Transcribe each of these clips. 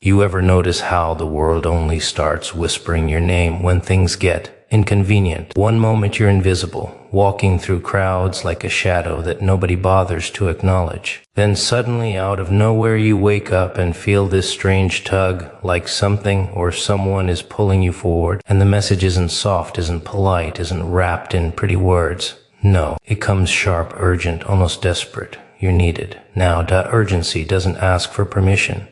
You ever notice how the world only starts whispering your name when things get inconvenient? One moment you're invisible, walking through crowds like a shadow that nobody bothers to acknowledge. Then suddenly, out of nowhere, you wake up and feel this strange tug, like something or someone is pulling you forward, and the message isn't soft, isn't polite, isn't wrapped in pretty words. No, it comes sharp, urgent, almost desperate. You're needed. Now, that urgency doesn't ask for permission.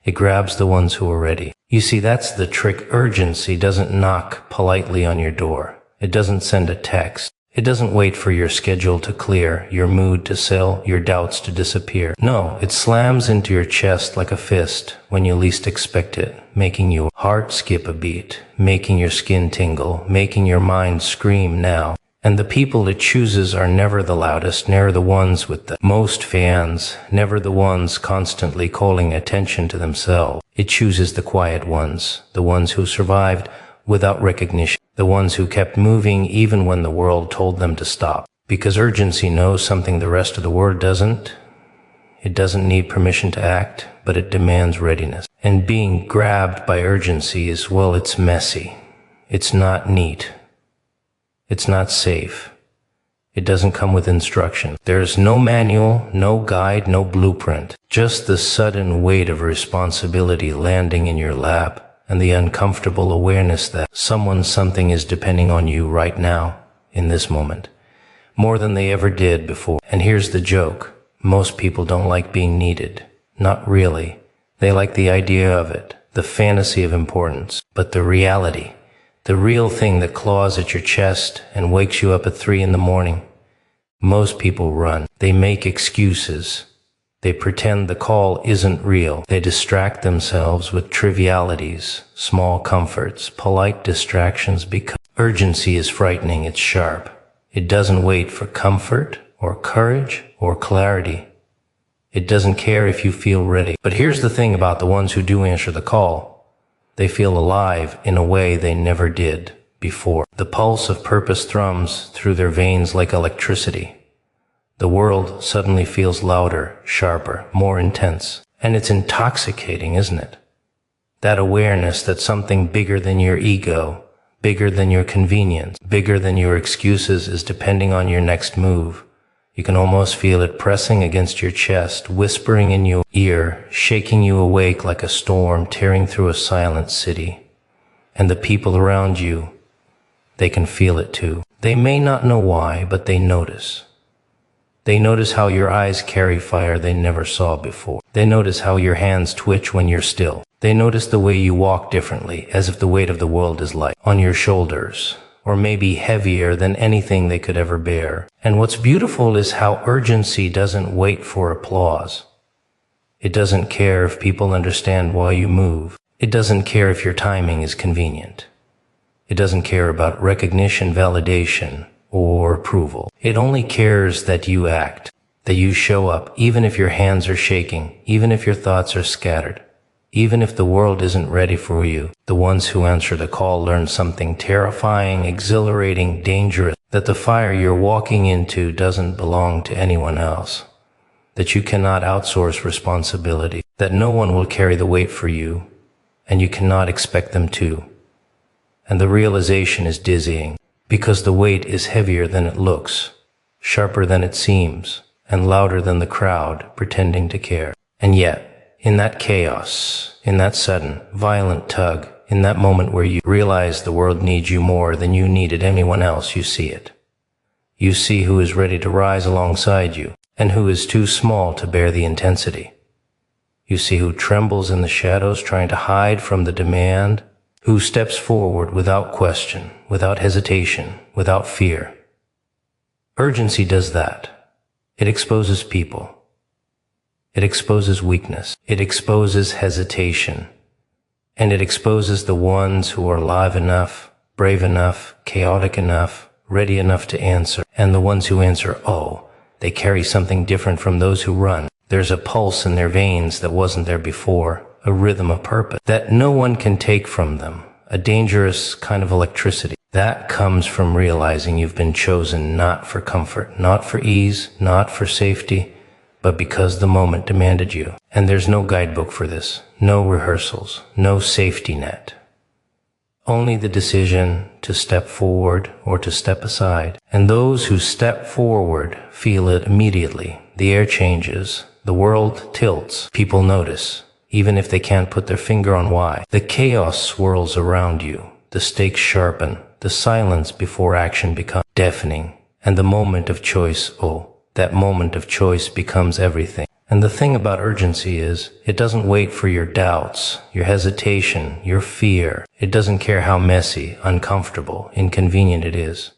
It grabs the ones who are ready. You see, that's the trick. Urgency doesn't knock politely on your door. It doesn't send a text. It doesn't wait for your schedule to clear, your mood to settle, your doubts to disappear. No, it slams into your chest like a fist when you least expect it, making your heart skip a beat, making your skin tingle, making your mind scream now. And the people it chooses are never the loudest, never the ones with the most fans, never the ones constantly calling attention to themselves. It chooses the quiet ones, the ones who survived without recognition, the ones who kept moving even when the world told them to stop. Because urgency knows something the rest of the world doesn't. It doesn't need permission to act, but it demands readiness. And being grabbed by urgency is, well, it's messy. It's not neat. It's not safe. It doesn't come with instruction. There's no manual, no guide, no blueprint. Just the sudden weight of responsibility landing in your lap and the uncomfortable awareness that something is depending on you right now, in this moment, more than they ever did before. And here's the joke. Most people don't like being needed. Not really. They like the idea of it, the fantasy of importance, but the reality, the real thing that claws at your chest and wakes you up at 3 a.m. Most people run. They make excuses. They pretend the call isn't real. They distract themselves with trivialities, small comforts, polite distractions because urgency is frightening. It's sharp. It doesn't wait for comfort or courage or clarity. It doesn't care if you feel ready. But here's the thing about the ones who do answer the call. They feel alive in a way they never did before. The pulse of purpose thrums through their veins like electricity. The world suddenly feels louder, sharper, more intense. And it's intoxicating, isn't it? That awareness that something bigger than your ego, bigger than your convenience, bigger than your excuses is depending on your next move. You can almost feel it pressing against your chest, whispering in your ear, shaking you awake like a storm tearing through a silent city. And the people around you, they can feel it too. They may not know why, but they notice. They notice how your eyes carry fire they never saw before. They notice how your hands twitch when you're still. They notice the way you walk differently, as if the weight of the world is light on your shoulders, or maybe heavier than anything they could ever bear. And what's beautiful is how urgency doesn't wait for applause. It doesn't care if people understand why you move. It doesn't care if your timing is convenient. It doesn't care about recognition, validation, or approval. It only cares that you act, that you show up, even if your hands are shaking, even if your thoughts are scattered. Even if the world isn't ready for you, the ones who answer the call learn something terrifying, exhilarating, dangerous, that the fire you're walking into doesn't belong to anyone else, that you cannot outsource responsibility, that no one will carry the weight for you, and you cannot expect them to. And the realization is dizzying, because the weight is heavier than it looks, sharper than it seems, and louder than the crowd pretending to care. And yet, in that chaos, in that sudden, violent tug, in that moment where you realize the world needs you more than you needed anyone else, you see it. You see who is ready to rise alongside you, and who is too small to bear the intensity. You see who trembles in the shadows trying to hide from the demand, who steps forward without question, without hesitation, without fear. Urgency does that. It exposes people. It exposes weakness. It exposes hesitation. And it exposes the ones who are alive enough, brave enough, chaotic enough, ready enough to answer. And the ones who answer, oh, they carry something different from those who run. There's a pulse in their veins that wasn't there before, a rhythm of purpose that no one can take from them, a dangerous kind of electricity. That comes from realizing you've been chosen not for comfort, not for ease, not for safety, but because the moment demanded you. And there's no guidebook for this, no rehearsals, no safety net. Only the decision to step forward or to step aside. And those who step forward feel it immediately. The air changes, the world tilts, people notice, even if they can't put their finger on why. The chaos swirls around you, the stakes sharpen, the silence before action becomes deafening, and the moment of choice, that moment of choice becomes everything. And the thing about urgency is, it doesn't wait for your doubts, your hesitation, your fear. It doesn't care how messy, uncomfortable, inconvenient it is.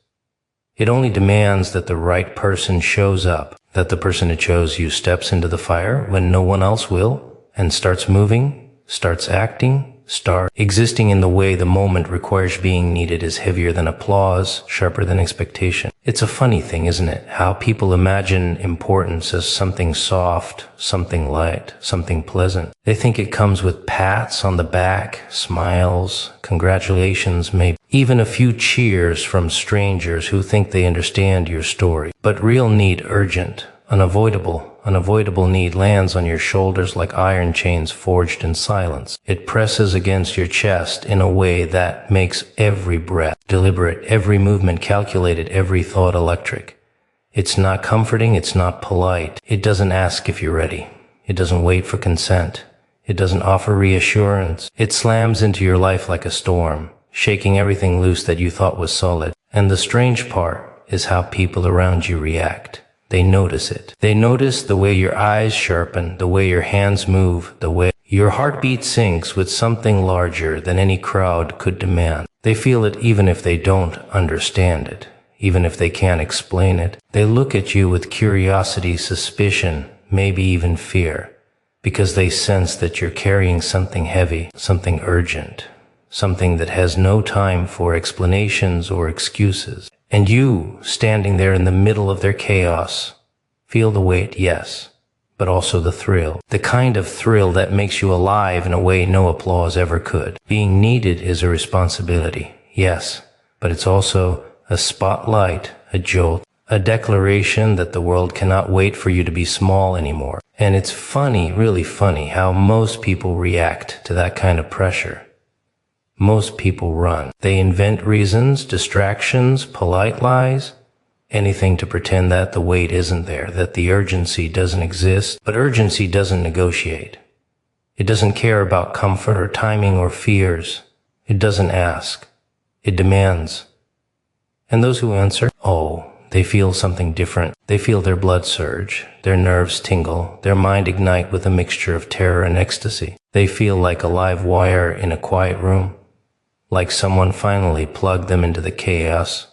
It only demands that the right person shows up, that the person who chose you steps into the fire when no one else will, and starts moving, starts acting, starts existing in the way the moment requires. Being needed is heavier than applause, sharper than expectation. It's a funny thing, isn't it? How people imagine importance as something soft, something light, something pleasant. They think it comes with pats on the back, smiles, congratulations, maybe even a few cheers from strangers who think they understand your story. But real need, urgent, unavoidable need lands on your shoulders like iron chains forged in silence. It presses against your chest in a way that makes every breath deliberate, every movement calculated, every thought electric. It's not comforting, it's not polite. It doesn't ask if you're ready. It doesn't wait for consent. It doesn't offer reassurance. It slams into your life like a storm, shaking everything loose that you thought was solid. And the strange part is how people around you react. They notice it. They notice the way your eyes sharpen, the way your hands move, the way your heartbeat syncs with something larger than any crowd could demand. They feel it even if they don't understand it, even if they can't explain it. They look at you with curiosity, suspicion, maybe even fear, because they sense that you're carrying something heavy, something urgent, something that has no time for explanations or excuses. And you, standing there in the middle of their chaos, feel the weight, yes, but also the thrill. The kind of thrill that makes you alive in a way no applause ever could. Being needed is a responsibility, yes, but it's also a spotlight, a jolt, a declaration that the world cannot wait for you to be small anymore. And it's funny, really funny, how most people react to that kind of pressure. Most people run. They invent reasons, distractions, polite lies, anything to pretend that the weight isn't there, that the urgency doesn't exist. But urgency doesn't negotiate. It doesn't care about comfort or timing or fears. It doesn't ask. It demands. And those who answer, they feel something different. They feel their blood surge, their nerves tingle, their mind ignite with a mixture of terror and ecstasy. They feel like a live wire in a quiet room. Like someone finally plugged them into the chaos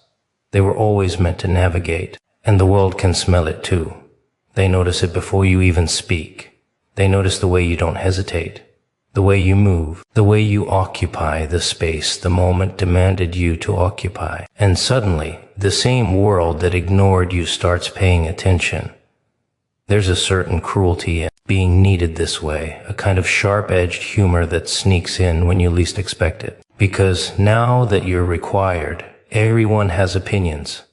they were always meant to navigate. And the world can smell it too. They notice it before you even speak. They notice the way you don't hesitate, the way you move, the way you occupy the space the moment demanded you to occupy. And suddenly, the same world that ignored you starts paying attention. There's a certain cruelty in being needed this way, a kind of sharp-edged humor that sneaks in when you least expect it. Because now that you're required, everyone has opinions.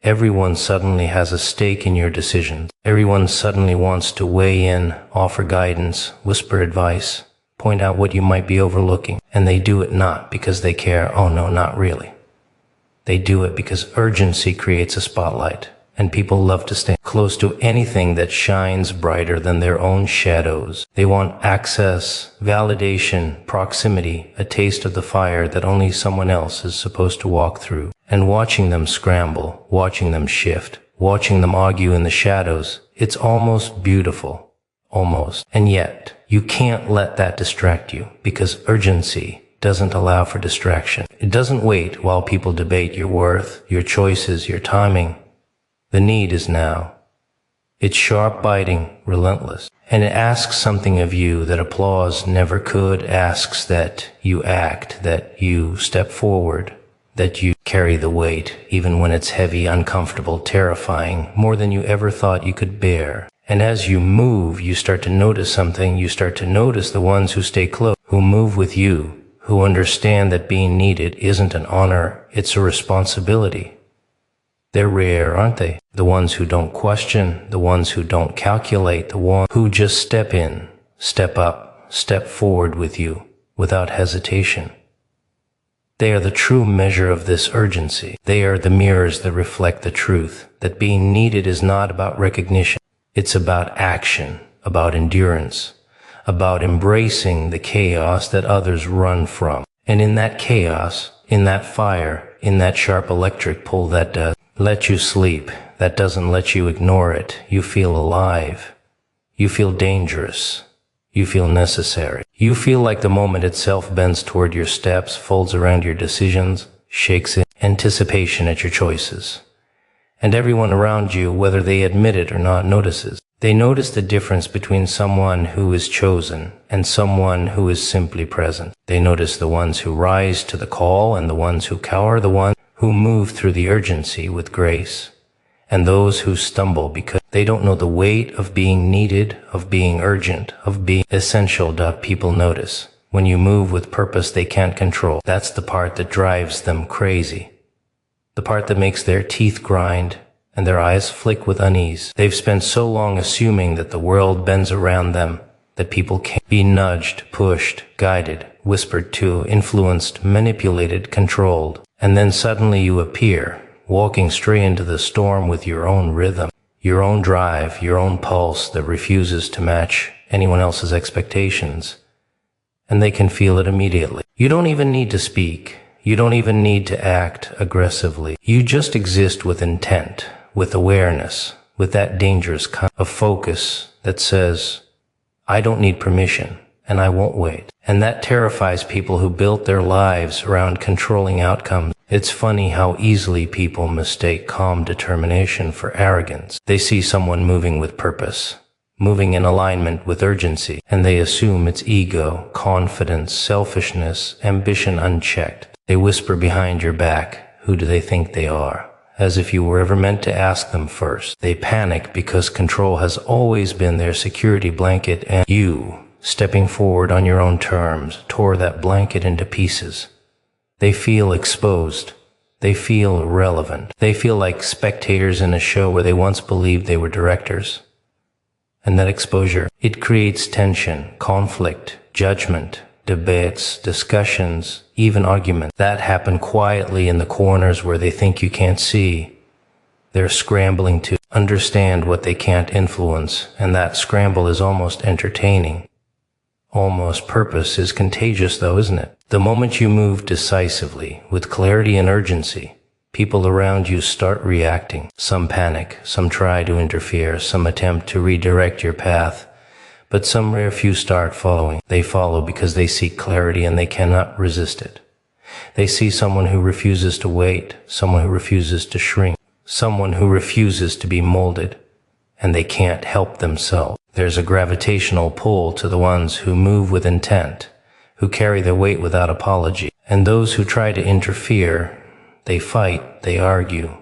Everyone suddenly has a stake in your decisions. Everyone suddenly wants to weigh in, offer guidance, whisper advice, point out what you might be overlooking. And they do it not because they care, not really. They do it because urgency creates a spotlight, and people love to stay close to anything that shines brighter than their own shadows. They want access, validation, proximity, a taste of the fire that only someone else is supposed to walk through. And watching them scramble, watching them shift, watching them argue in the shadows, it's almost beautiful. Almost. And yet, you can't let that distract you, because urgency doesn't allow for distraction. It doesn't wait while people debate your worth, your choices, your timing. The need is now. It's sharp, biting, relentless. And it asks something of you that applause never could. Asks that you act, that you step forward, that you carry the weight, even when it's heavy, uncomfortable, terrifying, more than you ever thought you could bear. And as you move, you start to notice something. You start to notice the ones who stay close, who move with you, who understand that being needed isn't an honor, it's a responsibility. They're rare, aren't they? The ones who don't question, the ones who don't calculate, the ones who just step in, step up, step forward with you, without hesitation. They are the true measure of this urgency. They are the mirrors that reflect the truth, that being needed is not about recognition. It's about action, about endurance, about embracing the chaos that others run from. And in that chaos, in that fire, in that sharp electric pull that does let you sleep, that doesn't let you ignore it, you feel alive. You feel dangerous. You feel necessary. You feel like the moment itself bends toward your steps, folds around your decisions, shakes in anticipation at your choices. And everyone around you, whether they admit it or not, notices. They notice the difference between someone who is chosen and someone who is simply present. They notice the ones who rise to the call and the ones who cower, the ones who move through the urgency with grace, and those who stumble because they don't know the weight of being needed, of being urgent, of being essential. People notice. When you move with purpose they can't control. That's the part that drives them crazy. The part that makes their teeth grind and their eyes flick with unease. They've spent so long assuming that the world bends around them, that people can't be nudged, pushed, guided, whispered to, influenced, manipulated, controlled. And then suddenly you appear, walking straight into the storm with your own rhythm, your own drive, your own pulse that refuses to match anyone else's expectations. And they can feel it immediately. You don't even need to speak. You don't even need to act aggressively. You just exist with intent, with awareness, with that dangerous kind of focus that says, I don't need permission, and I won't wait. And that terrifies people who built their lives around controlling outcomes. It's funny how easily people mistake calm determination for arrogance. They see someone moving with purpose, moving in alignment with urgency, and they assume it's ego, confidence, selfishness, ambition unchecked. They whisper behind your back, who do they think they are? As if you were ever meant to ask them first. They panic because control has always been their security blanket, and you, stepping forward on your own terms, tore that blanket into pieces. They feel exposed. They feel irrelevant. They feel like spectators in a show where they once believed they were directors. And that exposure, it creates tension, conflict, judgment, debates, discussions, even arguments. That happen quietly in the corners where they think you can't see. They're scrambling to understand what they can't influence, and that scramble is almost entertaining. Almost. Purpose is contagious though, isn't it? The moment you move decisively, with clarity and urgency, people around you start reacting. Some panic, some try to interfere, some attempt to redirect your path, but some rare few start following. They follow because they seek clarity and they cannot resist it. They see someone who refuses to wait, someone who refuses to shrink, someone who refuses to be molded, and they can't help themselves. There's a gravitational pull to the ones who move with intent, who carry their weight without apology. And those who try to interfere, they fight, they argue,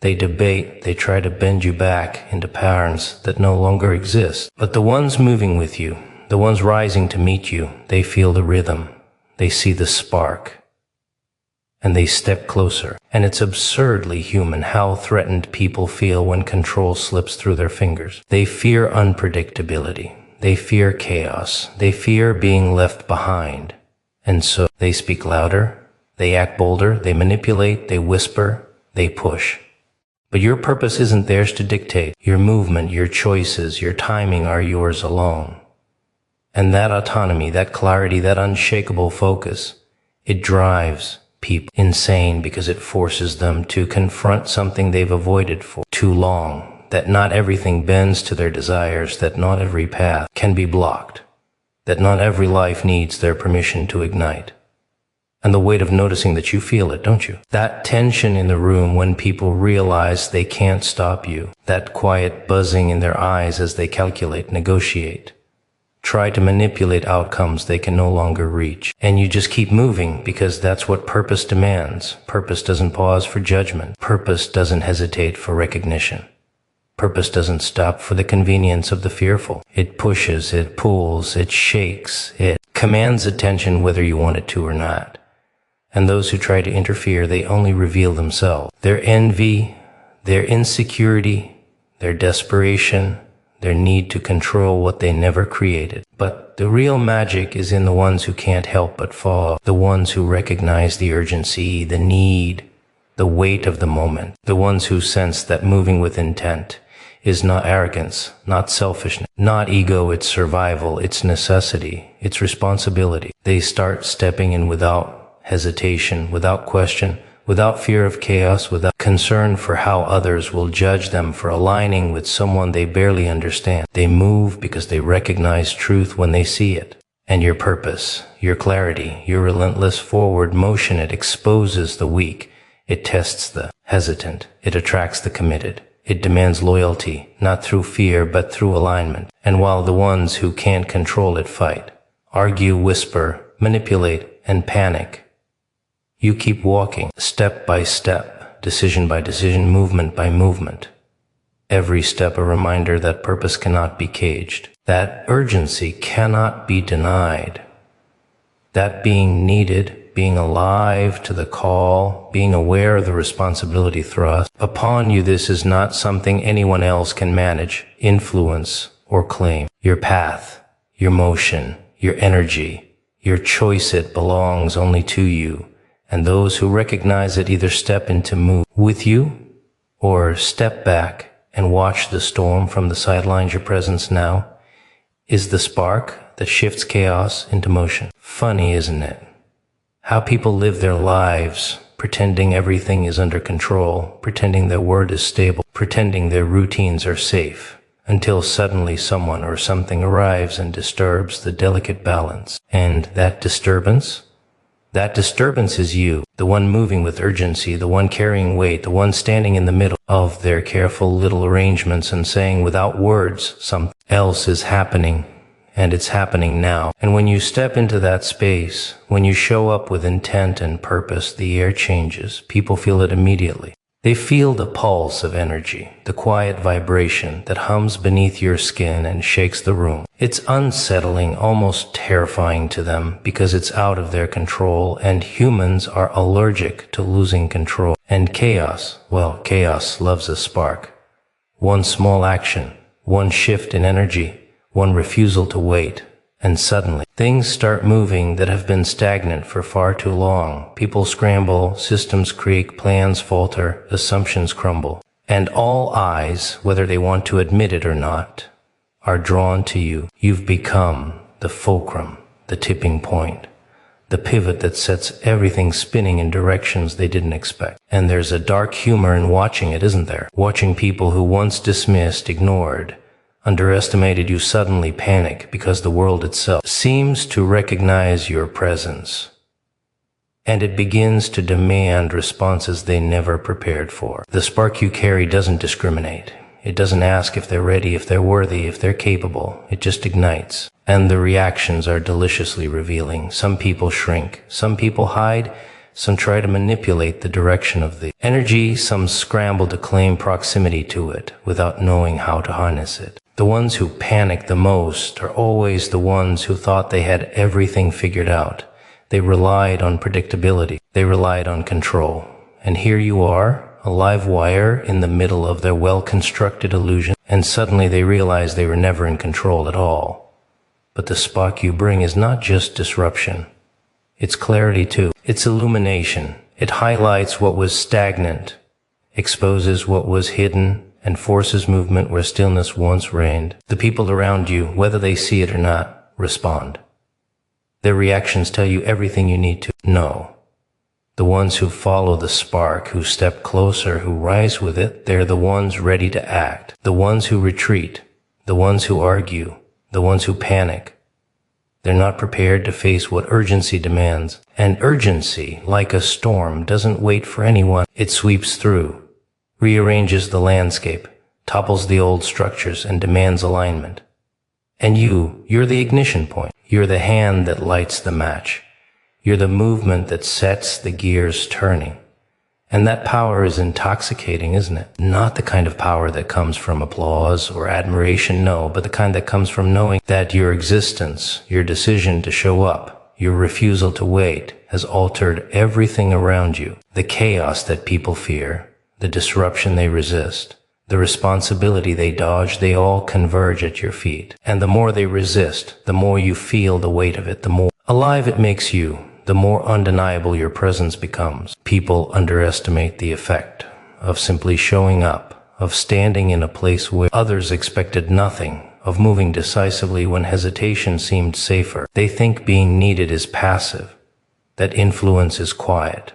they debate, they try to bend you back into patterns that no longer exist. But the ones moving with you, the ones rising to meet you, they feel the rhythm, they see the spark, and they step closer. And it's absurdly human how threatened people feel when control slips through their fingers. They fear unpredictability. They fear chaos. They fear being left behind. And so they speak louder, they act bolder, they manipulate, they whisper, they push. But your purpose isn't theirs to dictate. Your movement, your choices, your timing are yours alone. And that autonomy, that clarity, that unshakable focus, it drives people insane because it forces them to confront something they've avoided for too long. That not everything bends to their desires, that not every path can be blocked, that not every life needs their permission to ignite. And the weight of noticing that you feel it, don't you? That tension in the room when people realize they can't stop you, that quiet buzzing in their eyes as they calculate, negotiate, try to manipulate outcomes they can no longer reach. And you just keep moving because that's what purpose demands. Purpose doesn't pause for judgment. Purpose doesn't hesitate for recognition. Purpose doesn't stop for the convenience of the fearful. It pushes, it pulls, it shakes, it commands attention whether you want it to or not. And those who try to interfere, they only reveal themselves. Their envy, their insecurity, their desperation, their need to control what they never created. But the real magic is in the ones who can't help but fall, the ones who recognize the urgency, the need, the weight of the moment, the ones who sense that moving with intent is not arrogance, not selfishness, not ego, it's survival, it's necessity, it's responsibility. They start stepping in without hesitation, without question, without fear of chaos, without concern for how others will judge them for aligning with someone they barely understand. They move because they recognize truth when they see it. And your purpose, your clarity, your relentless forward motion, it exposes the weak. It tests the hesitant. It attracts the committed. It demands loyalty, not through fear, but through alignment. And while the ones who can't control it fight, argue, whisper, manipulate, and panic, you keep walking, step by step, decision by decision, movement by movement. Every step a reminder that purpose cannot be caged, that urgency cannot be denied, that being needed, being alive to the call, being aware of the responsibility thrust upon you, this is not something anyone else can manage, influence, or claim. Your path, your motion, your energy, your choice, it belongs only to you. And those who recognize it either step into move with you or step back and watch the storm from the sidelines. Your presence now is the spark that shifts chaos into motion. Funny, isn't it? How people live their lives pretending everything is under control, pretending their word is stable, pretending their routines are safe, until suddenly someone or something arrives and disturbs the delicate balance. And that disturbance is you, the one moving with urgency, the one carrying weight, the one standing in the middle of their careful little arrangements and saying without words, something else is happening, and it's happening now. And when you step into that space, when you show up with intent and purpose, the air changes. People feel it immediately. They feel the pulse of energy, the quiet vibration that hums beneath your skin and shakes the room. It's unsettling, almost terrifying to them because it's out of their control, and humans are allergic to losing control. And chaos, well, chaos loves a spark. One small action, one shift in energy, one refusal to wait, and suddenly things start moving that have been stagnant for far too long. People scramble, systems creak, plans falter, assumptions crumble. And all eyes, whether they want to admit it or not, are drawn to you. You've become the fulcrum, the tipping point, the pivot that sets everything spinning in directions they didn't expect. And there's a dark humor in watching it, isn't there? Watching people who once dismissed, ignored, underestimated you suddenly panic because the world itself seems to recognize your presence, and it begins to demand responses they never prepared for. The spark you carry doesn't discriminate. It doesn't ask if they're ready, if they're worthy, if they're capable. It just ignites. And the reactions are deliciously revealing. Some people shrink, some people hide, some try to manipulate the direction of the energy, some scramble to claim proximity to it without knowing how to harness it. The ones who panic the most are always the ones who thought they had everything figured out. They relied on predictability. They relied on control. And here you are, a live wire in the middle of their well-constructed illusion, and suddenly they realize they were never in control at all. But the spark you bring is not just disruption. It's clarity too. It's illumination. It highlights what was stagnant, exposes what was hidden, and forces movement where stillness once reigned. The people around you, whether they see it or not, respond. Their reactions tell you everything you need to know. The ones who follow the spark, who step closer, who rise with it, they're the ones ready to act. The ones who retreat, the ones who argue, the ones who panic. They're not prepared to face what urgency demands. And urgency, like a storm, doesn't wait for anyone. It sweeps through, rearranges the landscape, topples the old structures, and demands alignment. And you're the ignition point. You're the hand that lights the match. You're the movement that sets the gears turning. And that power is intoxicating, isn't it? Not the kind of power that comes from applause or admiration, no, but the kind that comes from knowing that your existence, your decision to show up, your refusal to wait, has altered everything around you. The chaos that people fear, the disruption they resist, the responsibility they dodge, they all converge at your feet. And the more they resist, the more you feel the weight of it, the more alive it makes you, the more undeniable your presence becomes. People underestimate the effect of simply showing up, of standing in a place where others expected nothing, of moving decisively when hesitation seemed safer. They think being needed is passive, that influence is quiet,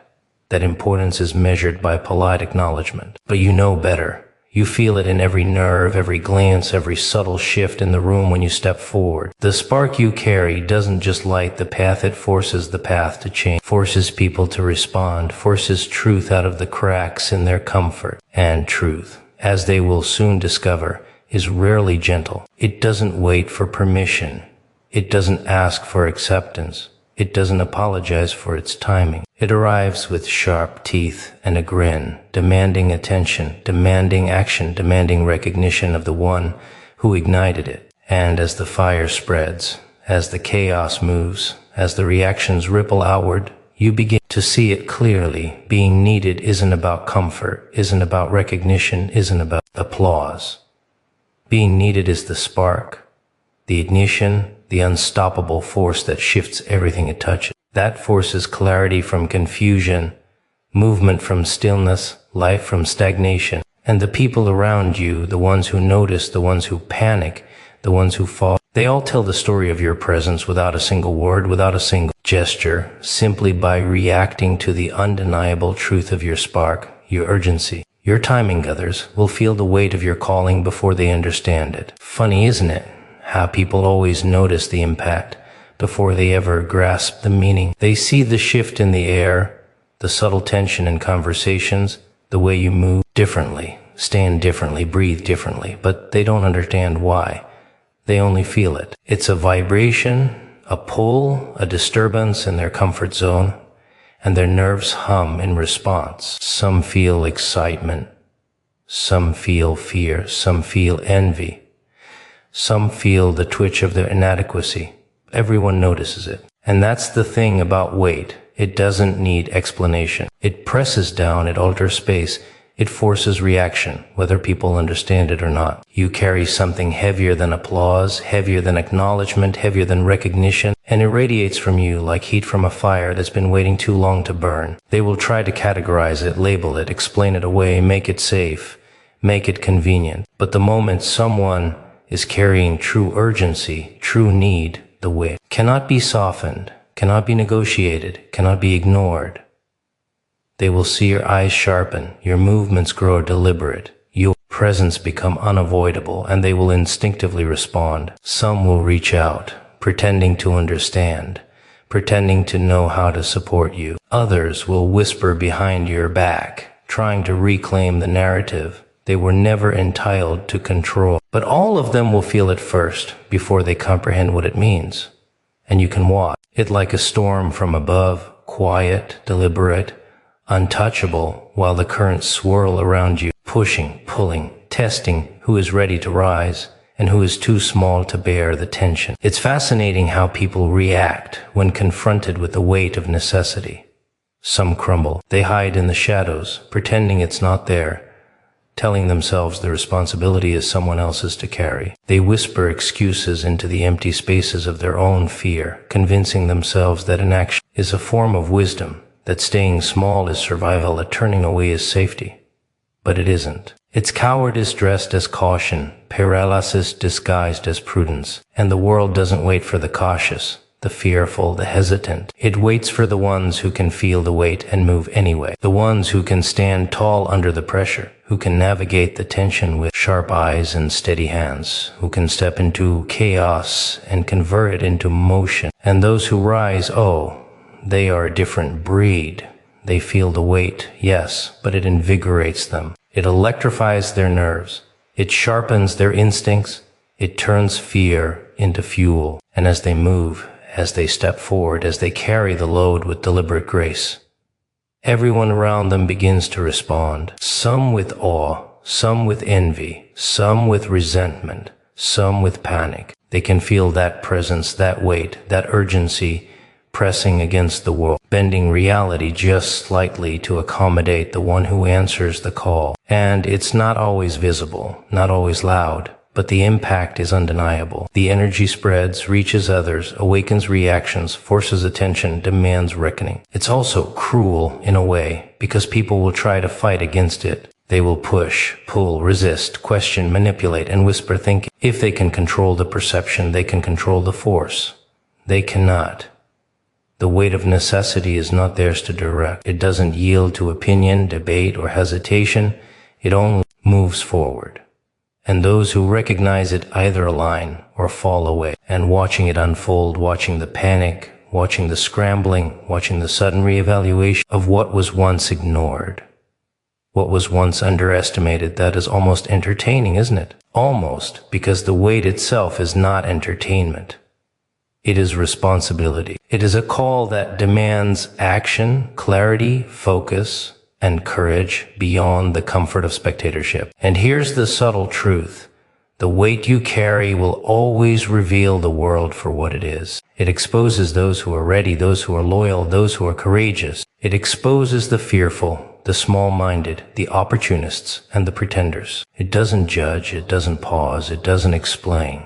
that importance is measured by polite acknowledgement. But you know better. You feel it in every nerve, every glance, every subtle shift in the room when you step forward. The spark you carry doesn't just light the path, it forces the path to change, forces people to respond, forces truth out of the cracks in their comfort. And truth, as they will soon discover, is rarely gentle. It doesn't wait for permission. It doesn't ask for acceptance. It doesn't apologize for its timing. It arrives with sharp teeth and a grin, demanding attention, demanding action, demanding recognition of the one who ignited it. And as the fire spreads, as the chaos moves, as the reactions ripple outward, you begin to see it clearly. Being needed isn't about comfort, isn't about recognition, isn't about applause. Being needed is the spark, the ignition, the unstoppable force that shifts everything it touches. That force is clarity from confusion, movement from stillness, life from stagnation. And the people around you, the ones who notice, the ones who panic, the ones who fall, they all tell the story of your presence without a single word, without a single gesture, simply by reacting to the undeniable truth of your spark, your urgency. Your timing, others, will feel the weight of your calling before they understand it. Funny, isn't it? How people always notice the impact before they ever grasp the meaning. They see the shift in the air, the subtle tension in conversations, the way you move differently, stand differently, breathe differently, but they don't understand why. They only feel it. It's a vibration, a pull, a disturbance in their comfort zone, and their nerves hum in response. Some feel excitement, some feel fear, some feel envy. Some feel the twitch of their inadequacy. Everyone notices it. And that's the thing about weight. It doesn't need explanation. It presses down, it alters space, it forces reaction, whether people understand it or not. You carry something heavier than applause, heavier than acknowledgement, heavier than recognition, and it radiates from you like heat from a fire that's been waiting too long to burn. They will try to categorize it, label it, explain it away, make it safe, make it convenient. But the moment someone is carrying true urgency, true need, the weight cannot be softened, cannot be negotiated, cannot be ignored. They will see your eyes sharpen, your movements grow deliberate, your presence become unavoidable, and they will instinctively respond. Some will reach out, pretending to understand, pretending to know how to support you. Others will whisper behind your back, trying to reclaim the narrative they were never entitled to control. But all of them will feel it first before they comprehend what it means. And you can watch it like a storm from above, quiet, deliberate, untouchable, while the currents swirl around you, pushing, pulling, testing who is ready to rise and who is too small to bear the tension. It's fascinating how people react when confronted with the weight of necessity. Some crumble. They hide in the shadows, pretending it's not there, telling themselves the responsibility is someone else's to carry. They whisper excuses into the empty spaces of their own fear, convincing themselves that inaction is a form of wisdom, that staying small is survival, that turning away is safety. But it isn't. It's cowardice dressed as caution, paralysis disguised as prudence. And the world doesn't wait for the cautious, the fearful, the hesitant. It waits for the ones who can feel the weight and move anyway. The ones who can stand tall under the pressure, who can navigate the tension with sharp eyes and steady hands, who can step into chaos and convert it into motion. And those who rise, they are a different breed. They feel the weight, yes, but it invigorates them. It electrifies their nerves. It sharpens their instincts. It turns fear into fuel. And as they move, as they step forward, as they carry the load with deliberate grace, everyone around them begins to respond. Some with awe, some with envy, some with resentment, some with panic. They can feel that presence, that weight, that urgency pressing against the world, bending reality just slightly to accommodate the one who answers the call. And it's not always visible, not always loud, but the impact is undeniable. The energy spreads, reaches others, awakens reactions, forces attention, demands reckoning. It's also cruel in a way, because people will try to fight against it. They will push, pull, resist, question, manipulate, and whisper thinking. If they can control the perception, they can control the force. They cannot. The weight of necessity is not theirs to direct. It doesn't yield to opinion, debate, or hesitation. It only moves forward. And those who recognize it either align or fall away. And watching it unfold, watching the panic, watching the scrambling, watching the sudden reevaluation of what was once ignored, what was once underestimated, that is almost entertaining, isn't it? Almost, because the weight itself is not entertainment. It is responsibility. It is a call that demands action, clarity, focus, and courage beyond the comfort of spectatorship. And here's the subtle truth. The weight you carry will always reveal the world for what it is. It exposes those who are ready, those who are loyal, those who are courageous. It exposes the fearful, the small-minded, the opportunists, and the pretenders. It doesn't judge, it doesn't pause, it doesn't explain.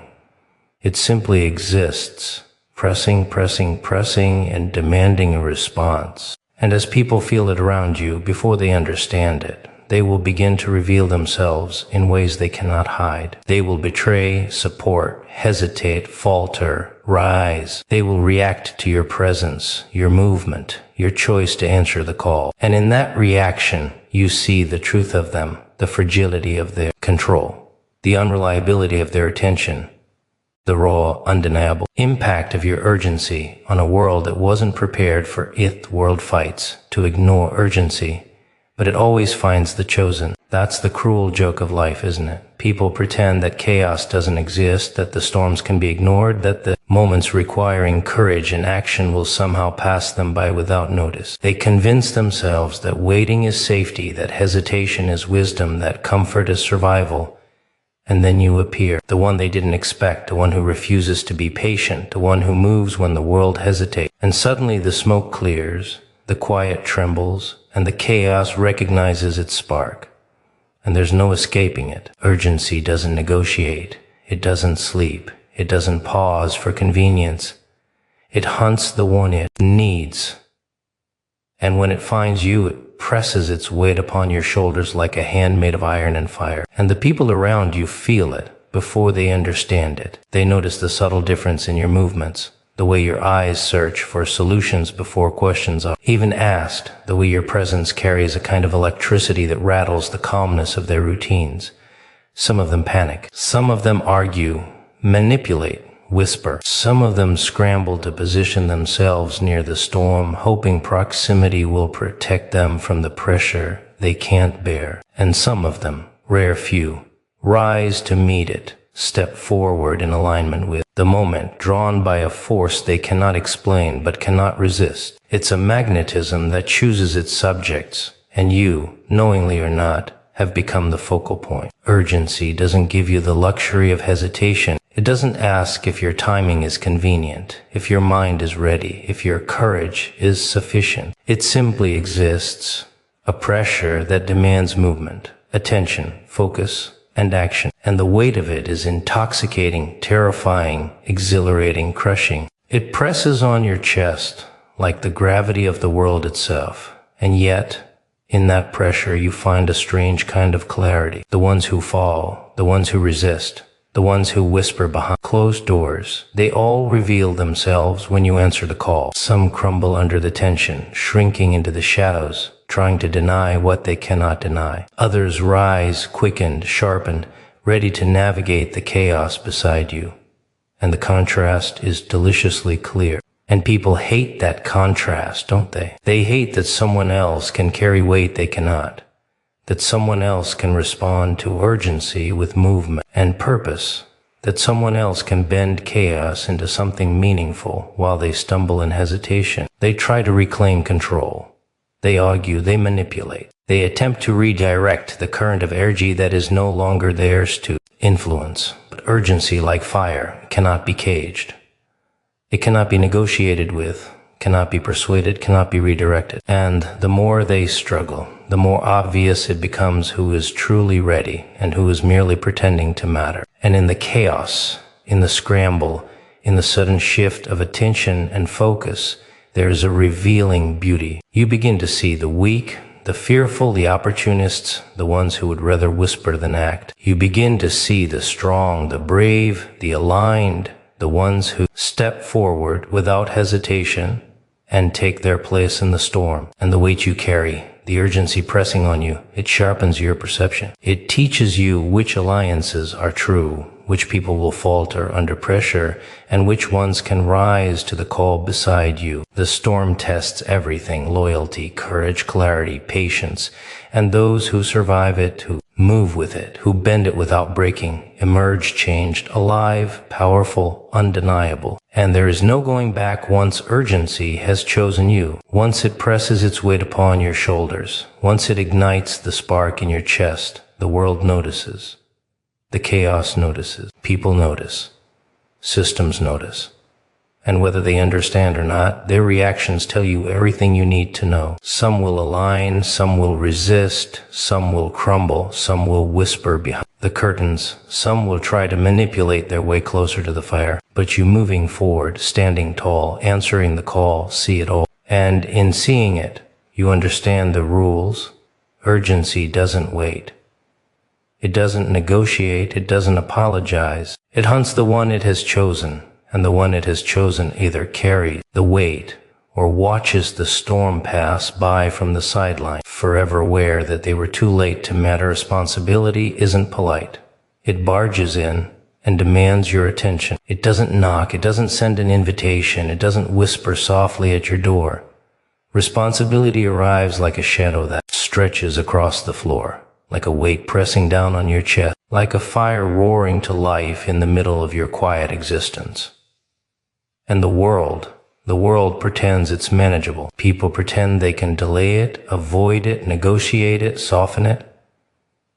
It simply exists, pressing, and demanding a response. And as people feel it around you, before they understand it, they will begin to reveal themselves in ways they cannot hide. They will betray, support, hesitate, falter, rise. They will react to your presence, your movement, your choice to answer the call. And in that reaction, you see the truth of them, the fragility of their control, the unreliability of their attention, the raw, undeniable impact of your urgency on a world that wasn't prepared for it. World fights to ignore urgency, but it always finds the chosen. That's the cruel joke of life, isn't it? People pretend that chaos doesn't exist, that the storms can be ignored, that the moments requiring courage and action will somehow pass them by without notice. They convince themselves that waiting is safety, that hesitation is wisdom, that comfort is survival. And then you appear, the one they didn't expect, the one who refuses to be patient, the one who moves when the world hesitates. And suddenly the smoke clears, the quiet trembles, and the chaos recognizes its spark. And there's no escaping it. Urgency doesn't negotiate. It doesn't sleep. It doesn't pause for convenience. It hunts the one it needs. And when it finds you, it presses its weight upon your shoulders like a hand made of iron and fire. And the people around you feel it before they understand it. They notice the subtle difference in your movements, the way your eyes search for solutions before questions are even asked, the way your presence carries a kind of electricity that rattles the calmness of their routines. Some of them panic. Some of them argue, manipulate, whisper. Some of them scramble to position themselves near the storm, hoping proximity will protect them from the pressure they can't bear. And some of them, rare few, rise to meet it, step forward in alignment with the moment, drawn by a force they cannot explain but cannot resist. It's a magnetism that chooses its subjects, and you, knowingly or not, have become the focal point. Urgency doesn't give you the luxury of hesitation. It doesn't ask if your timing is convenient, if your mind is ready, if your courage is sufficient. It simply exists, a pressure that demands movement, attention, focus, and action. And the weight of it is intoxicating, terrifying, exhilarating, crushing. It presses on your chest like the gravity of the world itself. And yet, in that pressure, you find a strange kind of clarity. The ones who fall, the ones who resist, the ones who whisper behind closed doors, they all reveal themselves when you answer the call. Some crumble under the tension, shrinking into the shadows, trying to deny what they cannot deny. Others rise, quickened, sharpened, ready to navigate the chaos beside you. And the contrast is deliciously clear. And people hate that contrast, don't they? They hate that someone else can carry weight they cannot, that someone else can respond to urgency with movement and purpose, that someone else can bend chaos into something meaningful while they stumble in hesitation. They try to reclaim control. They argue, they manipulate. They attempt to redirect the current of energy that is no longer theirs to influence. But urgency, like fire, cannot be caged. It cannot be negotiated with, cannot be persuaded, cannot be redirected. And the more they struggle, the more obvious it becomes who is truly ready and who is merely pretending to matter. And in the chaos, in the scramble, in the sudden shift of attention and focus, there is a revealing beauty. You begin to see the weak, the fearful, the opportunists, the ones who would rather whisper than act. You begin to see the strong, the brave, the aligned, the ones who step forward without hesitation and take their place in the storm. And the weight you carry, the urgency pressing on you, it sharpens your perception. It teaches you which alliances are true, which people will falter under pressure, and which ones can rise to the call beside you. The storm tests everything: loyalty, courage, clarity, patience, and those who survive it, who move with it, who bend it without breaking, emerge changed, alive, powerful, undeniable. And there is no going back once urgency has chosen you. Once it presses its weight upon your shoulders, once it ignites the spark in your chest, the world notices. The chaos notices. People notice. Systems notice. And whether they understand or not, their reactions tell you everything you need to know. Some will align, some will resist, some will crumble, some will whisper behind the curtains, some will try to manipulate their way closer to the fire. But you moving forward, standing tall, answering the call, see it all. And in seeing it, you understand the rules. Urgency doesn't wait. It doesn't negotiate, it doesn't apologize. It hunts the one it has chosen, and the one it has chosen either carries the weight or watches the storm pass by from the sideline, forever aware that they were too late to matter. Responsibility isn't polite. It barges in and demands your attention. It doesn't knock, it doesn't send an invitation, it doesn't whisper softly at your door. Responsibility arrives like a shadow that stretches across the floor, like a weight pressing down on your chest, like a fire roaring to life in the middle of your quiet existence. And the world pretends it's manageable. People pretend they can delay it, avoid it, negotiate it, soften it.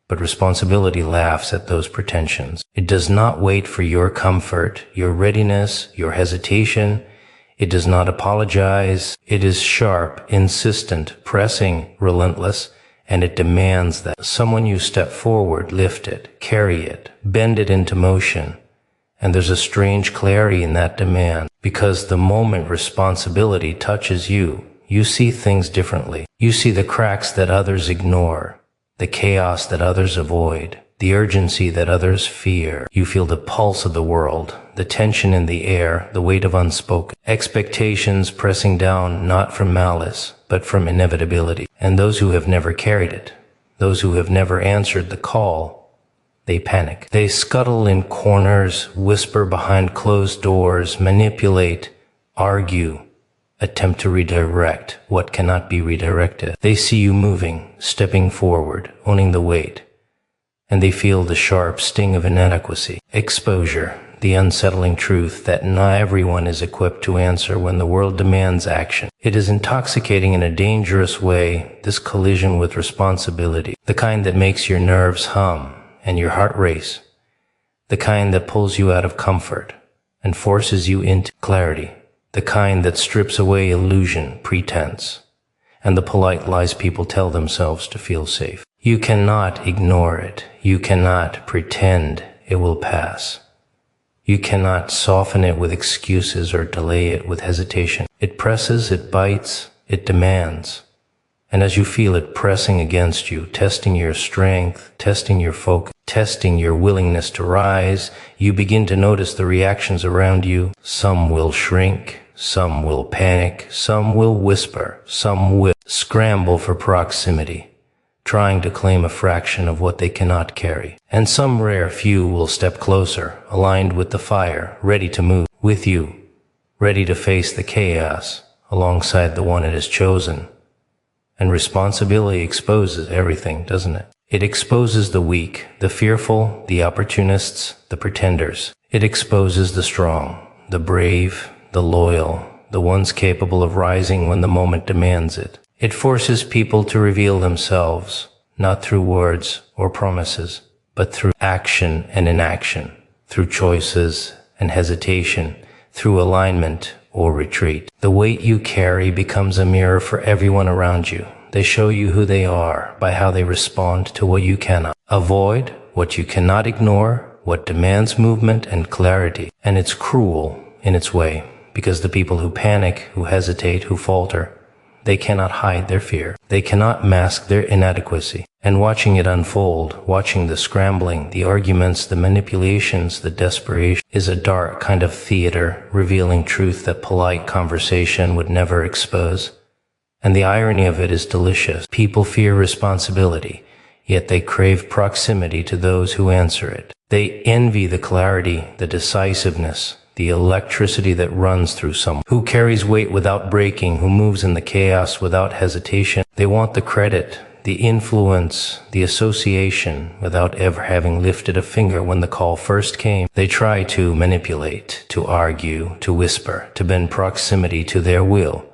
But responsibility laughs at those pretensions. It does not wait for your comfort, your readiness, your hesitation. It does not apologize. It is sharp, insistent, pressing, relentless. And it demands that someone you step forward, lift it, carry it, bend it into motion. And there's a strange clarity in that demand, because the moment responsibility touches you, you see things differently. You see the cracks that others ignore, the chaos that others avoid, the urgency that others fear. You feel the pulse of the world, the tension in the air, the weight of unspoken expectations pressing down not from malice, but from inevitability. And those who have never carried it, those who have never answered the call, they panic. They scuttle in corners, whisper behind closed doors, manipulate, argue, attempt to redirect what cannot be redirected. They see you moving, stepping forward, owning the weight, and they feel the sharp sting of inadequacy. Exposure, the unsettling truth that not everyone is equipped to answer when the world demands action. It is intoxicating in a dangerous way, this collision with responsibility, the kind that makes your nerves hum and your heart race, the kind that pulls you out of comfort and forces you into clarity, the kind that strips away illusion, pretense, and the polite lies people tell themselves to feel safe. You cannot ignore it. You cannot pretend it will pass. You cannot soften it with excuses or delay it with hesitation. It presses, it bites, it demands. And as you feel it pressing against you, testing your strength, testing your focus, testing your willingness to rise, you begin to notice the reactions around you. Some will shrink, some will panic, some will whisper, some will scramble for proximity, trying to claim a fraction of what they cannot carry. And some rare few will step closer, aligned with the fire, ready to move with you, ready to face the chaos alongside the one it has chosen. And responsibility exposes everything, doesn't it? It exposes the weak, the fearful, the opportunists, the pretenders. It exposes the strong, the brave, the loyal, the ones capable of rising when the moment demands it. It forces people to reveal themselves, not through words or promises, but through action and inaction, through choices and hesitation, through alignment or retreat. The weight you carry becomes a mirror for everyone around you. They show you who they are by how they respond to what you cannot avoid, what you cannot ignore, what demands movement and clarity. And it's cruel in its way, because the people who panic, who hesitate, who falter, they cannot hide their fear. They cannot mask their inadequacy. And watching it unfold, watching the scrambling, the arguments, the manipulations, the desperation, is a dark kind of theater, revealing truth that polite conversation would never expose. And the irony of it is delicious. People fear responsibility, yet they crave proximity to those who answer it. They envy the clarity, the decisiveness, the electricity that runs through someone who carries weight without breaking, who moves in the chaos without hesitation. They want the credit, the influence, the association, without ever having lifted a finger when the call first came. They try to manipulate, to argue, to whisper, to bend proximity to their will.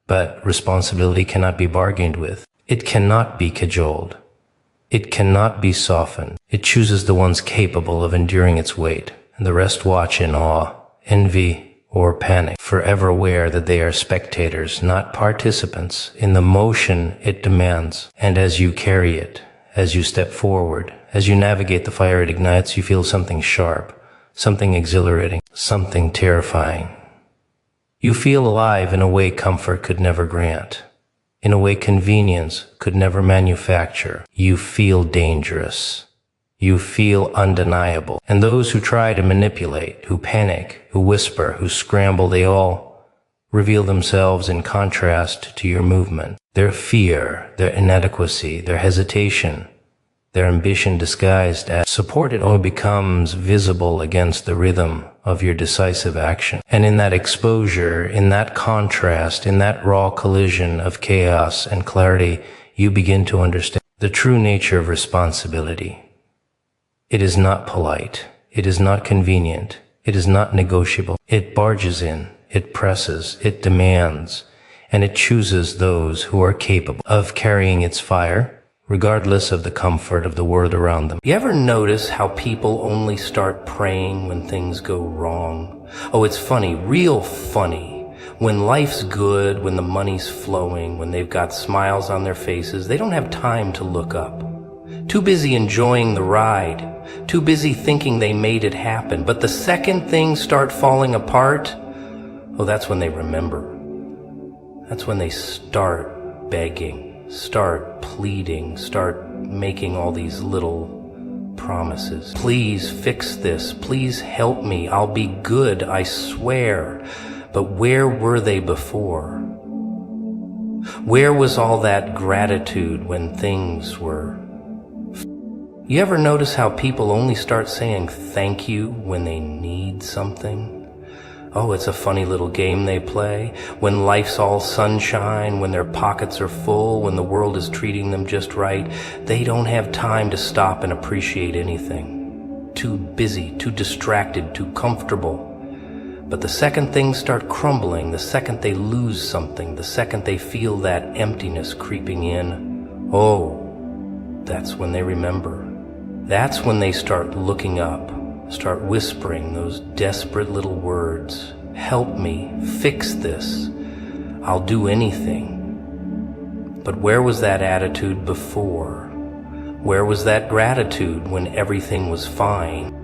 But responsibility cannot be bargained with. It cannot be cajoled. It cannot be softened. It chooses the ones capable of enduring its weight, and the rest watch in awe, envy, or panic, forever aware that they are spectators, not participants, in the motion it demands. And as you carry it, as you step forward, as you navigate the fire it ignites, you feel something sharp, something exhilarating, something terrifying. You feel alive in a way comfort could never grant, in a way convenience could never manufacture. You feel dangerous. You feel undeniable. And those who try to manipulate, who panic, who whisper, who scramble, they all reveal themselves in contrast to your movement. Their fear, their inadequacy, their hesitation, their ambition disguised as support, it all becomes visible against the rhythm of your decisive action. And in that exposure, in that contrast, in that raw collision of chaos and clarity, you begin to understand the true nature of responsibility. It is not polite. It is not convenient. It is not negotiable. It barges in. It presses. It demands. And it chooses those who are capable of carrying its fire, regardless of the comfort of the world around them. You ever notice how people only start praying when things go wrong? Oh, it's funny, real funny. When life's good, when the money's flowing, when they've got smiles on their faces, they don't have time to look up. Too busy enjoying the ride, too busy thinking they made it happen. But the second things start falling apart, oh, that's when they remember. That's when they start begging, start pleading, start making all these little promises. Please fix this. Please help me. I'll be good, I swear. But where were they before? Where was all that gratitude when things were? You ever notice how people only start saying thank you when they need something? Oh, it's a funny little game they play. When life's all sunshine, when their pockets are full, when the world is treating them just right, they don't have time to stop and appreciate anything. Too busy, too distracted, too comfortable. But the second things start crumbling, the second they lose something, the second they feel that emptiness creeping in, oh, that's when they remember. That's when they start looking up, start whispering those desperate little words. Help me, fix this. I'll do anything. But where was that attitude before? Where was that gratitude when everything was fine?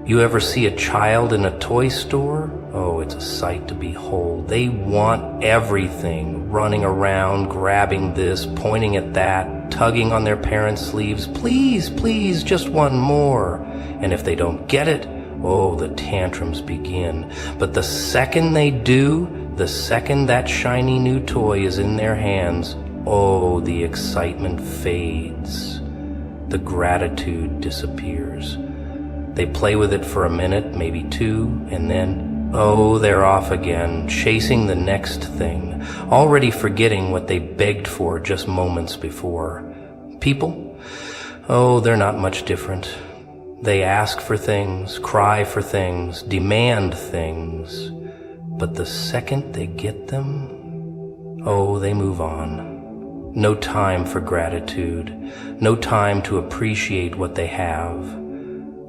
You ever see a child in a toy store? Oh, it's a sight to behold. They want everything, running around, grabbing this, pointing at that, tugging on their parents' sleeves. Please, please, just one more. And if they don't get it, oh, the tantrums begin. But the second they do, the second that shiny new toy is in their hands, oh, the excitement fades. The gratitude disappears. They play with it for a minute, maybe two, and then, oh, they're off again, chasing the next thing, already forgetting what they begged for just moments before. People? Oh, they're not much different. They ask for things, cry for things, demand things, but the second they get them, oh, they move on. No time for gratitude, no time to appreciate what they have.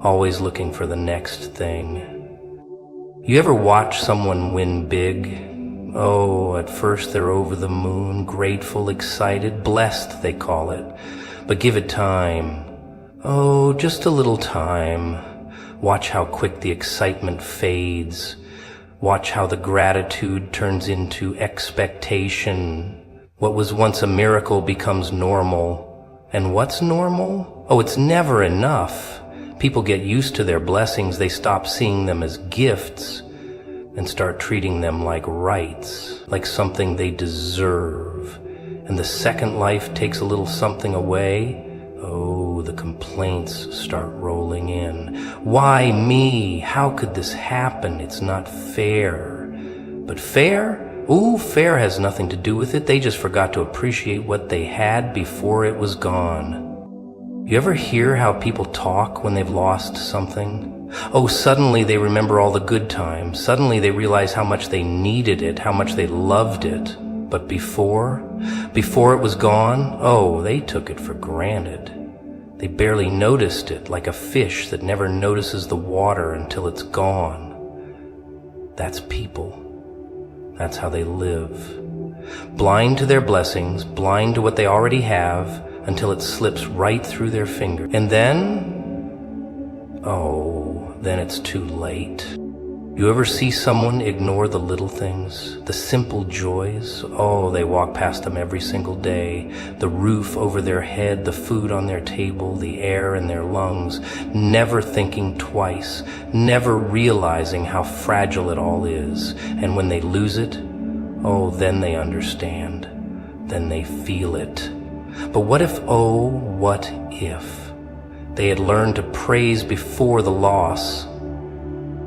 Always looking for the next thing. You ever watch someone win big? Oh, at first they're over the moon, grateful, excited, blessed they call it. But give it time. Oh, just a little time. Watch how quick the excitement fades. Watch how the gratitude turns into expectation. What was once a miracle becomes normal. And what's normal? Oh, it's never enough. People get used to their blessings. They stop seeing them as gifts and start treating them like rights, like something they deserve. And the second life takes a little something away, oh, the complaints start rolling in. Why me? How could this happen? It's not fair. But fair? Ooh, fair has nothing to do with it. They just forgot to appreciate what they had before it was gone. You ever hear how people talk when they've lost something? Oh, suddenly they remember all the good times. Suddenly they realize how much they needed it, how much they loved it. But before it was gone, oh, they took it for granted. They barely noticed it, like a fish that never notices the water until it's gone. That's people. That's how they live. Blind to their blessings, blind to what they already have, until it slips right through their fingers. And then, oh, then it's too late. You ever see someone ignore the little things, the simple joys? Oh, they walk past them every single day. The roof over their head, the food on their table, the air in their lungs, never thinking twice, never realizing how fragile it all is. And when they lose it, oh, then they understand. Then they feel it. But what if, oh, what if they had learned to praise before the loss?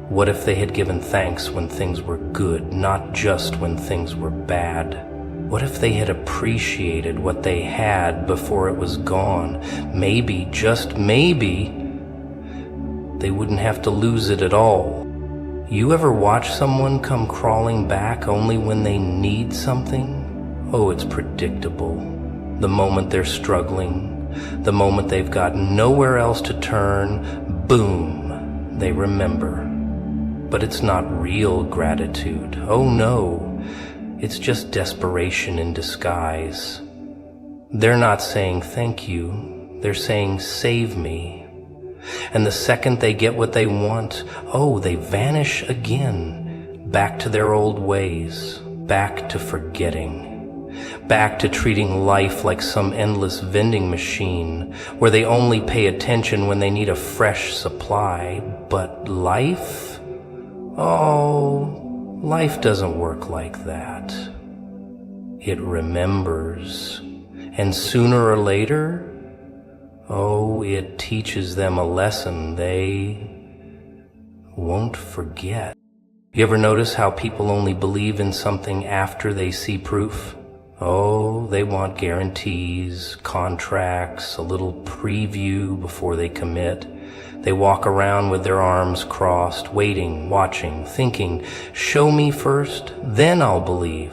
What if they had given thanks when things were good, not just when things were bad? What if they had appreciated what they had before it was gone? Maybe, just maybe, they wouldn't have to lose it at all. You ever watch someone come crawling back only when they need something? Oh, it's predictable. The moment they're struggling, the moment they've got nowhere else to turn, boom, they remember. But it's not real gratitude. Oh no, it's just desperation in disguise. They're not saying thank you, they're saying save me. And the second they get what they want, oh, they vanish again, back to their old ways, back to forgetting. Back to treating life like some endless vending machine where they only pay attention when they need a fresh supply. But life? Oh, life doesn't work like that. It remembers. And sooner or later, oh, it teaches them a lesson they won't forget. You ever notice how people only believe in something after they see proof? Oh, they want guarantees, contracts, a little preview before they commit. They walk around with their arms crossed, waiting, watching, thinking, show me first, then I'll believe.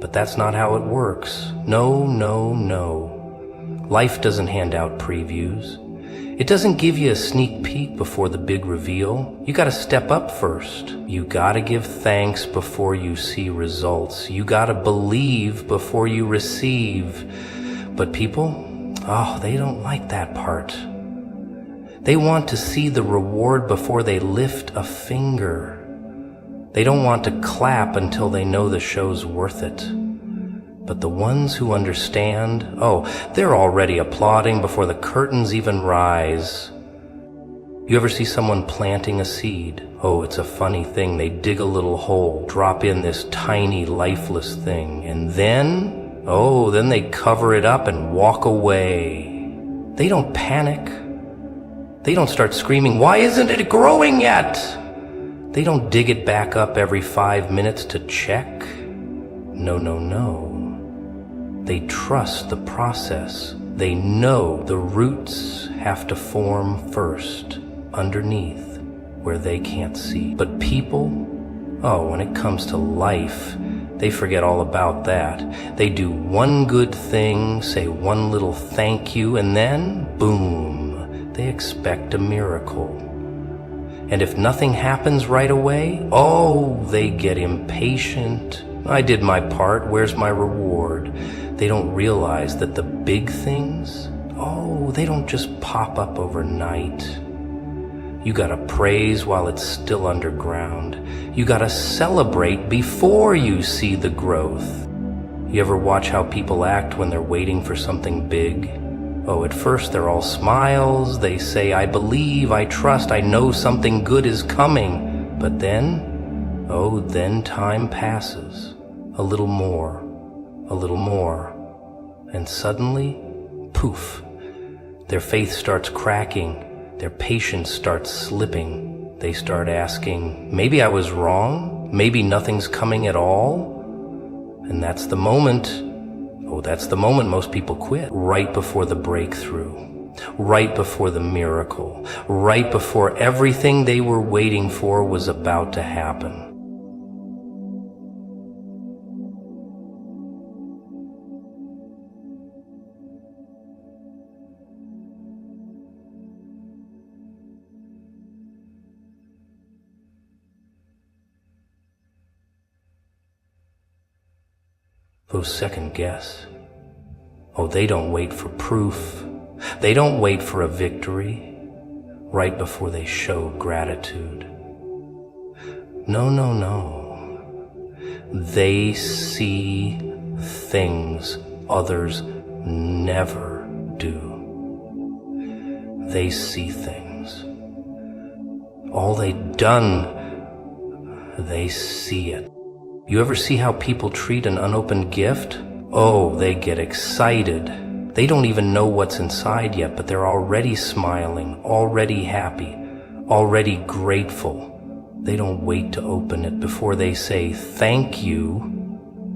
But that's not how it works. No, no, no. Life doesn't hand out previews. It doesn't give you a sneak peek before the big reveal. You gotta step up first. You gotta give thanks before you see results. You gotta believe before you receive. But people, oh, they don't like that part. They want to see the reward before they lift a finger. They don't want to clap until they know the show's worth it. But the ones who understand, oh, they're already applauding before the curtains even rise. You ever see someone planting a seed? Oh, it's a funny thing. They dig a little hole, drop in this tiny, lifeless thing, and then, oh, then they cover it up and walk away. They don't panic. They don't start screaming, why isn't it growing yet? They don't dig it back up every 5 minutes to check. No, no, no. They trust the process. They know the roots have to form first, underneath, where they can't see. But people, oh, when it comes to life, they forget all about that. They do one good thing, say one little thank you, and then, boom, they expect a miracle. And if nothing happens right away, oh, they get impatient. I did my part, where's my reward? They don't realize that the big things, oh, they don't just pop up overnight. You gotta praise while it's still underground. You gotta celebrate before you see the growth. You ever watch how people act when they're waiting for something big? Oh, at first they're all smiles. They say, I believe, I trust, I know something good is coming. But then, oh, then time passes. A little more, and suddenly, poof, their faith starts cracking. Their patience starts slipping. They start asking, maybe I was wrong? Maybe nothing's coming at all? And that's the moment, most people quit. Right before the breakthrough, right before the miracle, right before everything they were waiting for was about to happen. Those second guess. Oh, they don't wait for proof. They don't wait for a victory right before they show gratitude. No. They see things others never do. They see things. All they've done, they see it. You ever see how people treat an unopened gift? Oh, they get excited. They don't even know what's inside yet, but they're already smiling, already happy, already grateful. They don't wait to open it before they say thank you.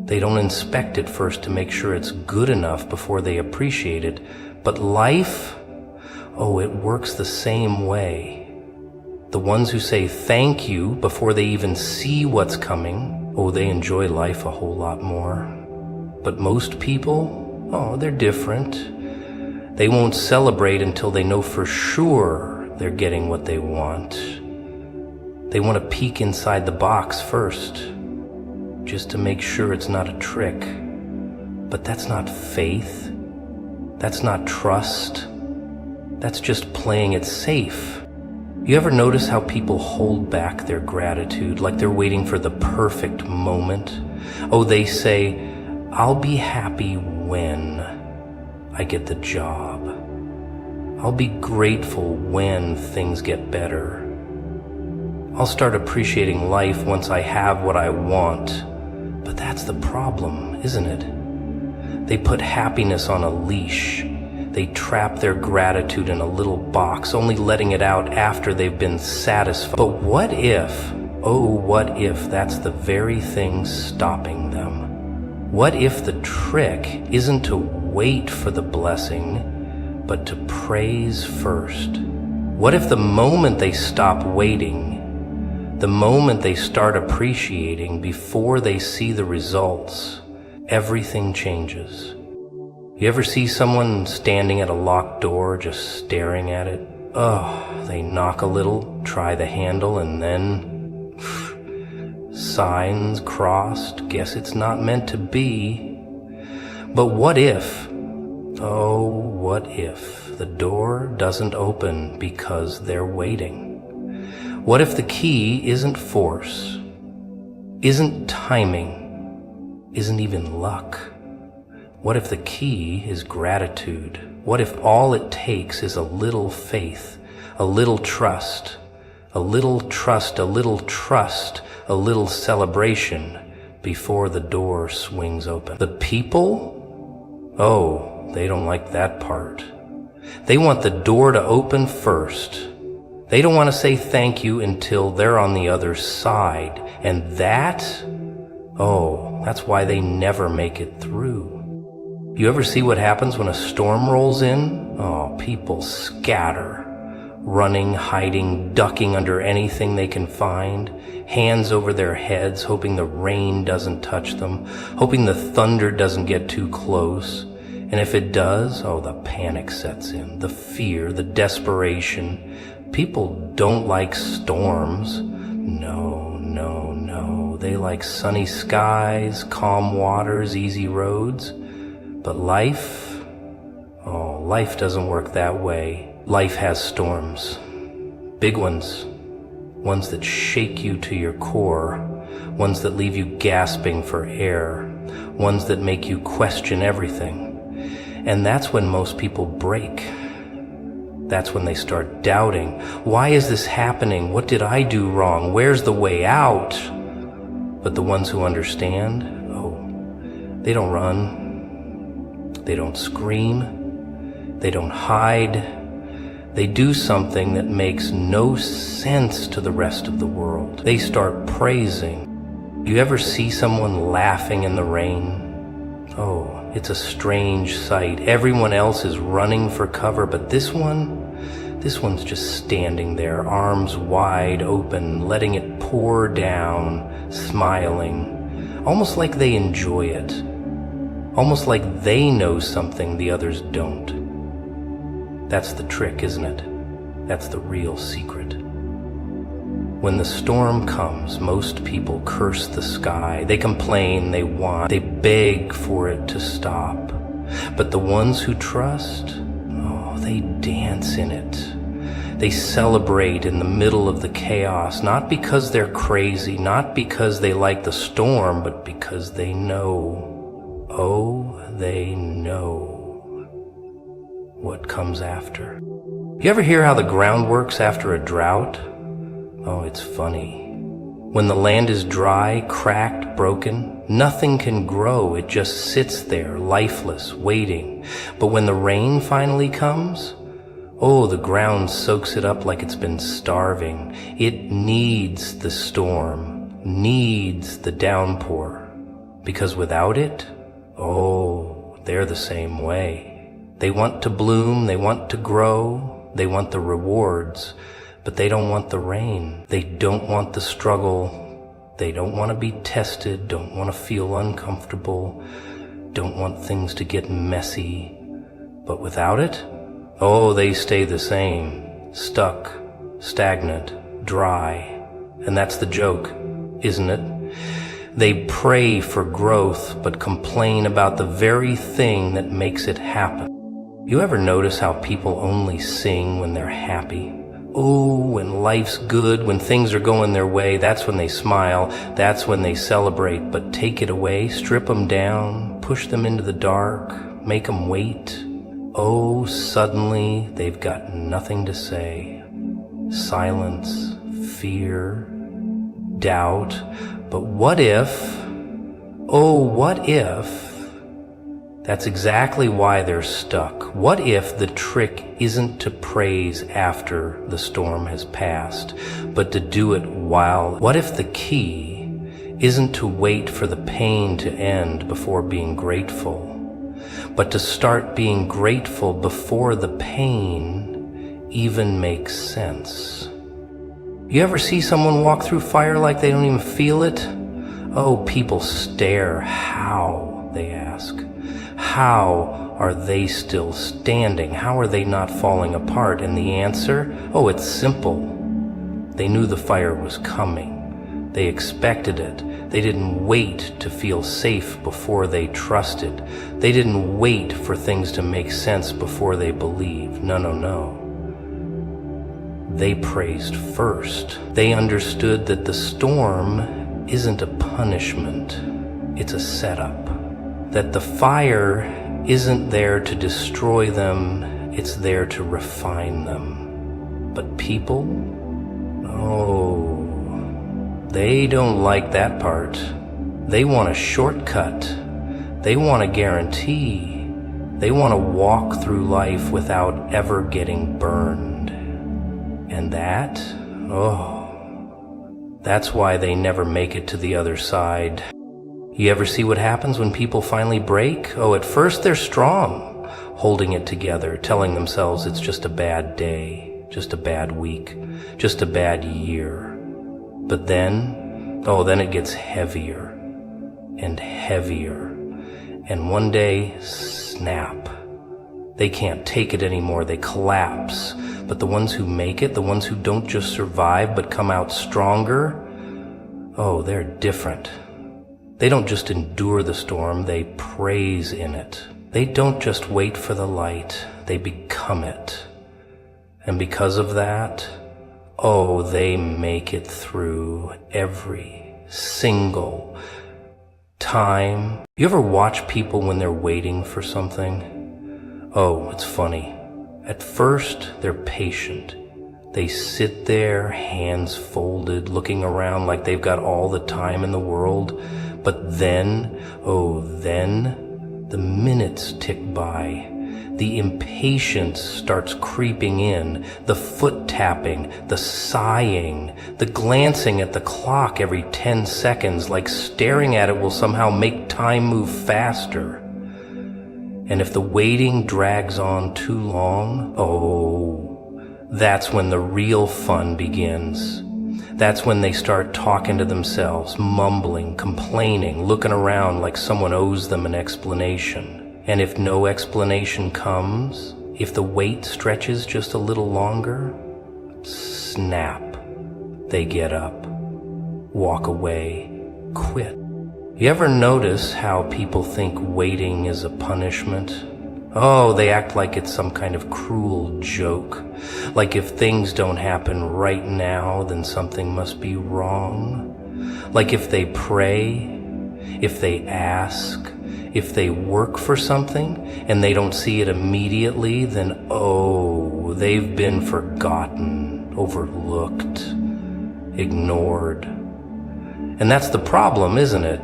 They don't inspect it first to make sure it's good enough before they appreciate it. But life, oh, it works the same way. The ones who say thank you before they even see what's coming, oh, they enjoy life a whole lot more. But most people, oh, they're different. They won't celebrate until they know for sure they're getting what they want. They want to peek inside the box first, just to make sure it's not a trick. But that's not faith. That's not trust. That's just playing it safe. You ever notice how people hold back their gratitude, like they're waiting for the perfect moment? Oh, they say, I'll be happy when I get the job. I'll be grateful when things get better. I'll start appreciating life once I have what I want. But that's the problem, isn't it? They put happiness on a leash. They trap their gratitude in a little box, only letting it out after they've been satisfied. But what if, oh, what if that's the very thing stopping them? What if the trick isn't to wait for the blessing, but to praise first? What if the moment they stop waiting, the moment they start appreciating before they see the results, everything changes? You ever see someone standing at a locked door just staring at it? Oh, they knock a little, try the handle, and then signs crossed, guess it's not meant to be. But what if, oh, what if the door doesn't open because they're waiting? What if the key isn't force, isn't timing, isn't even luck? What if the key is gratitude? What if all it takes is a little faith, a little trust, a little trust, a little trust, a little celebration before the door swings open? The people? Oh, they don't like that part. They want the door to open first. They don't want to say thank you until they're on the other side. And that, oh, that's why they never make it through. You ever see what happens when a storm rolls in? Oh, people scatter, running, hiding, ducking under anything they can find, hands over their heads, hoping the rain doesn't touch them, hoping the thunder doesn't get too close. And if it does, oh, the panic sets in, the fear, the desperation. People don't like storms. No, no, no. They like sunny skies, calm waters, easy roads. But life, life doesn't work that way. Life has storms. Big ones. Ones that shake you to your core. Ones that leave you gasping for air. Ones that make you question everything. And that's when most people break. That's when they start doubting. Why is this happening? What did I do wrong? Where's the way out? But the ones who understand, they don't run. They don't scream. They don't hide. They do something that makes no sense to the rest of the world. They start praising. You ever see someone laughing in the rain? It's a strange sight. Everyone else is running for cover, but this one's just standing there, arms wide open, letting it pour down, smiling, almost like they enjoy it, almost like they know something the others don't. That's the trick, isn't it? That's the real secret. When the storm comes, most people curse the sky. They complain, they whine, they beg for it to stop. But the ones who trust, they dance in it. They celebrate in the middle of the chaos, not because they're crazy, not because they like the storm, but because they know. They know what comes after. You ever hear how the ground works after a drought? It's funny. When the land is dry, cracked, broken, nothing can grow. It just sits there, lifeless, waiting. But when the rain finally comes, the ground soaks it up like it's been starving. It needs the storm, needs the downpour. Because without it, they're the same way. They want to bloom, they want to grow, they want the rewards. But they don't want the rain. They don't want the struggle. They don't want to be tested, don't want to feel uncomfortable, don't want things to get messy. But without it, they stay the same, stuck, stagnant, dry. And that's the joke, isn't it? They pray for growth, but complain about the very thing that makes it happen. You ever notice how people only sing when they're happy? When life's good, when things are going their way, that's when they smile, that's when they celebrate. But take it away, strip them down, push them into the dark, make them wait. Suddenly they've got nothing to say. Silence, fear, doubt. But what if, that's exactly why they're stuck. What if the trick isn't to praise after the storm has passed, but to do it while? What if the key isn't to wait for the pain to end before being grateful, but to start being grateful before the pain even makes sense? You ever see someone walk through fire like they don't even feel it? People stare. How, they ask. How are they still standing? How are they not falling apart? And the answer? It's simple. They knew the fire was coming. They expected it. They didn't wait to feel safe before they trusted. They didn't wait for things to make sense before they believed. No. They praised first. They understood that the storm isn't a punishment. It's a setup. That the fire isn't there to destroy them, it's there to refine them. But people? They don't like that part. They want a shortcut. They want a guarantee. They want to walk through life without ever getting burned. And that's why they never make it to the other side. You ever see what happens when people finally break? At first they're strong, holding it together, telling themselves it's just a bad day, just a bad week, just a bad year. But then it gets heavier and heavier. And one day, snap, They can't take it anymore, they collapse. But the ones who make it, the ones who don't just survive but come out stronger, oh, they're different. They don't just endure the storm, they praise in it. They don't just wait for the light, they become it. And because of that, oh, they make it through every single time. You ever watch people when they're waiting for something? Oh, it's funny. At first, they're patient. They sit there, hands folded, looking around like they've got all the time in the world. But then, oh, then, the minutes tick by. The impatience starts creeping in, the foot tapping, the sighing, the glancing at the clock every 10 seconds, like staring at it will somehow make time move faster. And if the waiting drags on too long, oh, that's when the real fun begins. That's when they start talking to themselves, mumbling, complaining, looking around like someone owes them an explanation. And if no explanation comes, if the wait stretches just a little longer, snap, they get up, walk away, quit. You ever notice how people think waiting is a punishment? Oh, they act like it's some kind of cruel joke. Like if things don't happen right now, then something must be wrong. Like if they pray, if they ask, if they work for something and they don't see it immediately, then oh, they've been forgotten, overlooked, ignored. And that's the problem, isn't it?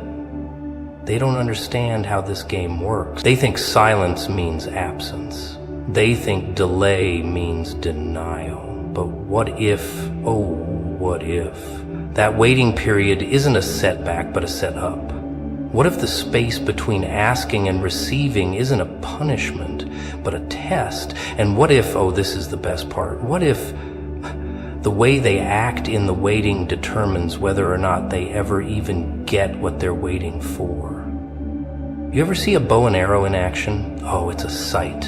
They don't understand how this game works. They think silence means absence. They think delay means denial. But what if, oh, what if, that waiting period isn't a setback but a setup? What if the space between asking and receiving isn't a punishment but a test? And what if, oh, this is the best part, what if the way they act in the waiting determines whether or not they ever even get what they're waiting for? You ever see a bow and arrow in action? Oh, it's a sight.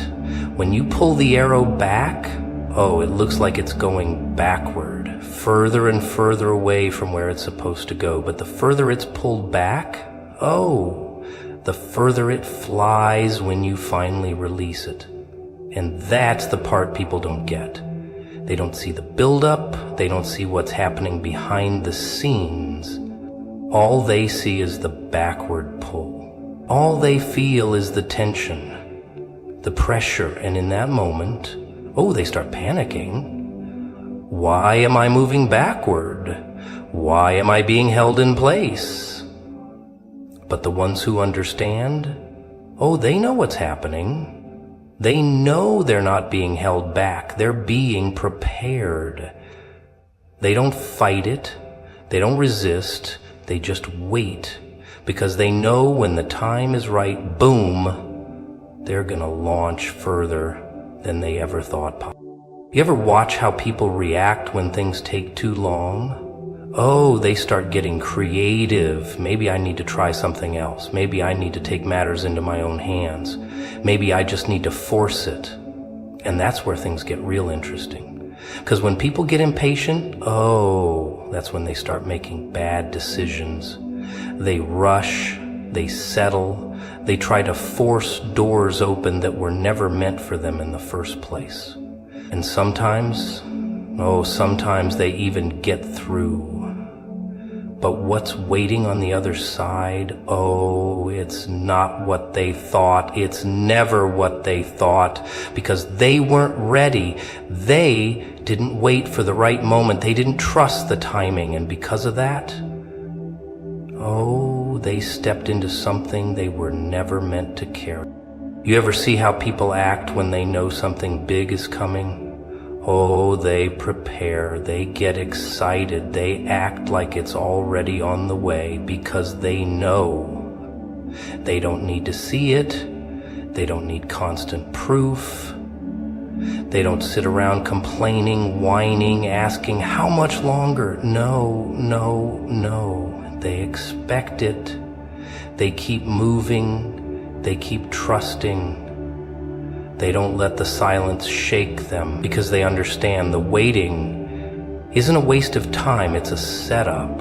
When you pull the arrow back, oh, it looks like it's going backward, further and further away from where it's supposed to go. But the further it's pulled back, oh, the further it flies when you finally release it. And that's the part people don't get. They don't see the buildup. They don't see what's happening behind the scenes. All they see is the backward pull. All they feel is the tension, the pressure, and in that moment, oh, they start panicking. Why am I moving backward? Why am I being held in place? But the ones who understand, oh, they know what's happening. They know they're not being held back. They're being prepared. They don't fight it. They don't resist. They just wait. Because they know when the time is right, boom, they're gonna launch further than they ever thought possible. You ever watch how people react when things take too long? Oh, they start getting creative. Maybe I need to try something else. Maybe I need to take matters into my own hands. Maybe I just need to force it. And that's where things get real interesting. Because when people get impatient, oh, that's when they start making bad decisions. They rush, they settle, they try to force doors open that were never meant for them in the first place. And sometimes, oh, sometimes they even get through. But what's waiting on the other side, oh, it's not what they thought. It's never what they thought, because they weren't ready. They didn't wait for the right moment. They didn't trust the timing, and because of that, oh, they stepped into something they were never meant to carry. You ever see how people act when they know something big is coming? Oh, they prepare, they get excited, they act like it's already on the way because they know. They don't need to see it. They don't need constant proof. They don't sit around complaining, whining, asking, how much longer? No, no, no. They expect it. They keep moving. They keep trusting. They don't let the silence shake them because they understand the waiting isn't a waste of time, it's a setup.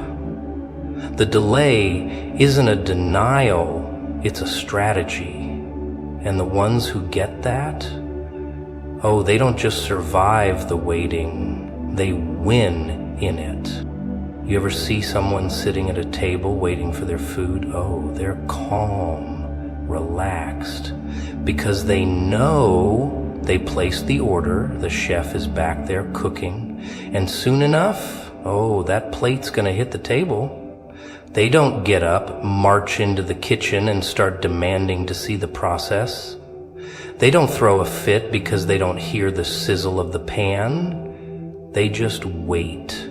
The delay isn't a denial, it's a strategy. And the ones who get that, oh, they don't just survive the waiting, they win in it. You ever see someone sitting at a table waiting for their food? Oh, they're calm, relaxed, because they know they placed the order, the chef is back there cooking, and soon enough, oh, that plate's gonna hit the table. They don't get up, march into the kitchen, and start demanding to see the process. They don't throw a fit because they don't hear the sizzle of the pan. They just wait.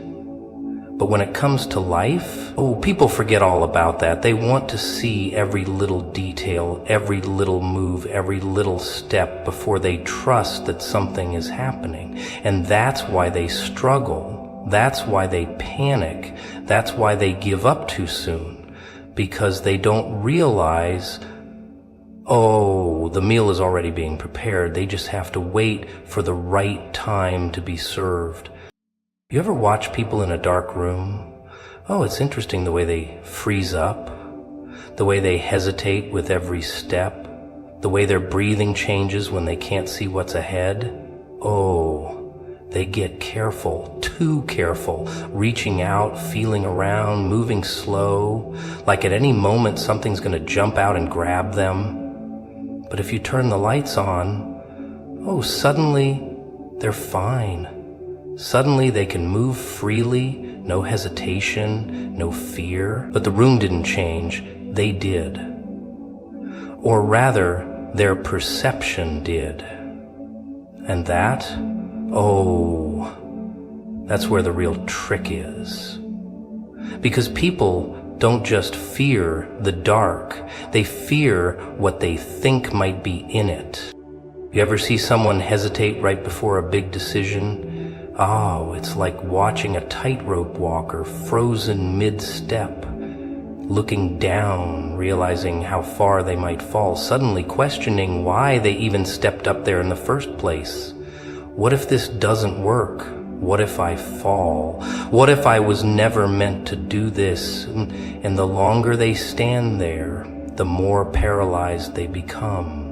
But when it comes to life, oh, people forget all about that. They want to see every little detail, every little move, every little step before they trust that something is happening. And that's why they struggle. That's why they panic. That's why they give up too soon. Because they don't realize, oh, the meal is already being prepared. They just have to wait for the right time to be served. You ever watch people in a dark room? Oh, it's interesting the way they freeze up, the way they hesitate with every step, the way their breathing changes when they can't see what's ahead. Oh, they get careful, too careful, reaching out, feeling around, moving slow, like at any moment something's going to jump out and grab them. But if you turn the lights on, oh, suddenly they're fine. Suddenly they can move freely, no hesitation, no fear. But the room didn't change, they did. Or rather, their perception did. And that, oh, that's where the real trick is. Because people don't just fear the dark, they fear what they think might be in it. You ever see someone hesitate right before a big decision? Oh, it's like watching a tightrope walker frozen mid-step, looking down, realizing how far they might fall, suddenly questioning why they even stepped up there in the first place. What if this doesn't work? What if I fall? What if I was never meant to do this? And the longer they stand there, the more paralyzed they become.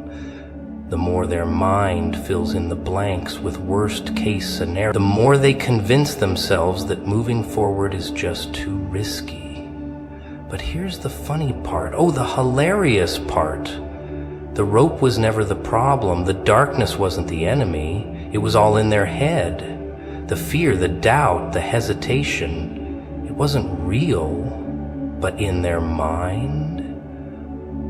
The more their mind fills in the blanks with worst-case scenario, the more they convince themselves that moving forward is just too risky. But here's the funny part, oh, the hilarious part. The rope was never the problem, the darkness wasn't the enemy, it was all in their head. The fear, the doubt, the hesitation, it wasn't real, but in their mind.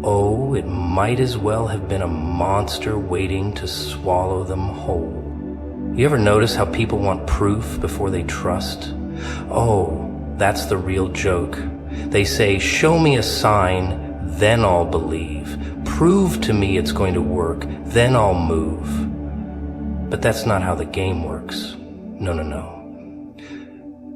Oh, it might as well have been a monster waiting to swallow them whole. You ever notice how people want proof before they trust? Oh, that's the real joke. They say, show me a sign, then I'll believe. Prove to me it's going to work, then I'll move. But that's not how the game works. No, no, no.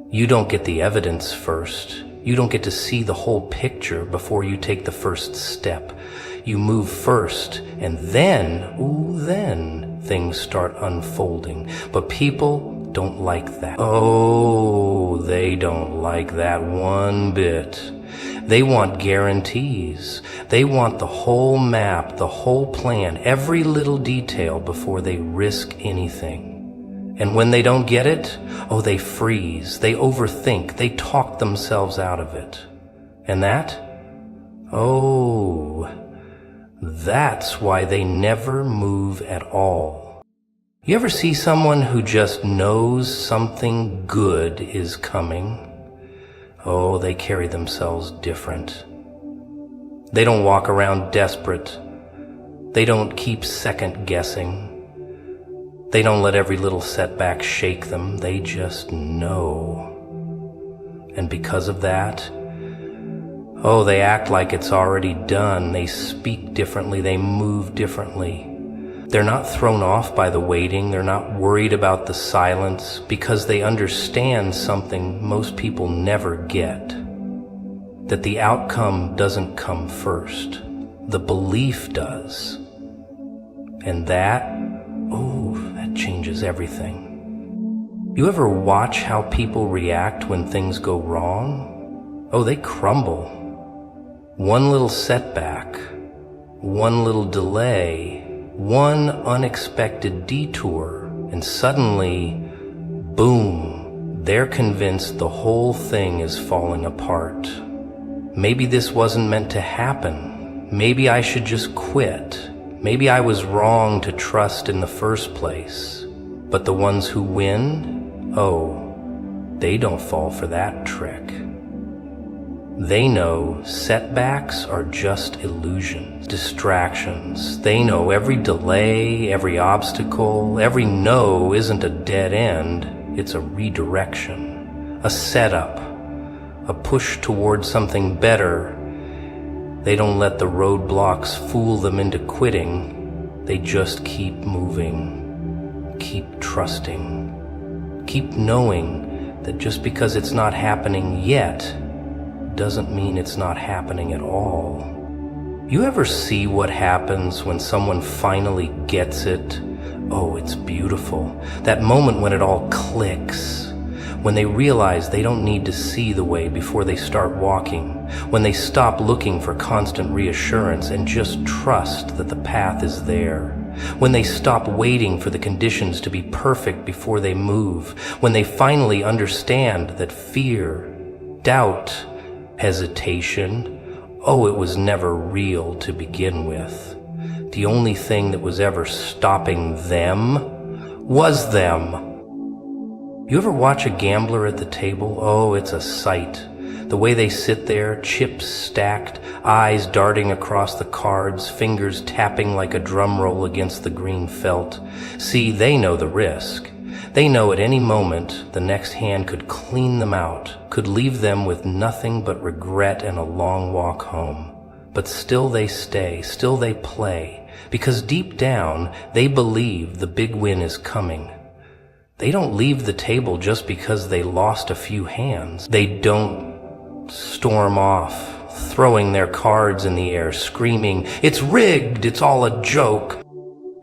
You don't get the evidence first. You don't get to see the whole picture before you take the first step. You move first, and then, ooh, then things start unfolding. But people don't like that. Oh, they don't like that one bit. They want guarantees. They want the whole map, the whole plan, every little detail before they risk anything. And when they don't get it, oh, they freeze, they overthink, they talk themselves out of it. And that? Oh, that's why they never move at all. You ever see someone who just knows something good is coming? Oh, they carry themselves different. They don't walk around desperate. They don't keep second guessing. They don't let every little setback shake them. They just know. And because of that, oh, they act like it's already done. They speak differently. They move differently. They're not thrown off by the waiting. They're not worried about the silence because they understand something most people never get. That the outcome doesn't come first. The belief does. And that changes everything. You ever watch how people react when things go wrong? Oh, they crumble. One little setback, one little delay, one unexpected detour, and suddenly, boom, they're convinced the whole thing is falling apart. Maybe this wasn't meant to happen. Maybe I should just quit. Maybe I was wrong to trust in the first place. But the ones who win, they don't fall for that trick. They know setbacks are just illusions, distractions. They know every delay, every obstacle, every no isn't a dead end. It's a redirection, a setup, a push towards something better. They don't let the roadblocks fool them into quitting. They just keep moving, keep trusting, keep knowing that just because it's not happening yet doesn't mean it's not happening at all. You ever see what happens when someone finally gets it? Oh, it's beautiful. That moment when it all clicks. When they realize they don't need to see the way before they start walking. When they stop looking for constant reassurance and just trust that the path is there. When they stop waiting for the conditions to be perfect before they move. When they finally understand that fear, doubt, hesitation, it was never real to begin with. The only thing that was ever stopping them was them. You ever watch a gambler at the table? Oh, it's a sight. The way they sit there, chips stacked, eyes darting across the cards, fingers tapping like a drum roll against the green felt. See, they know the risk. They know at any moment the next hand could clean them out, could leave them with nothing but regret and a long walk home. But still they stay, still they play, because deep down they believe the big win is coming. They don't leave the table just because they lost a few hands. They don't storm off, throwing their cards in the air, screaming, "It's rigged, it's all a joke."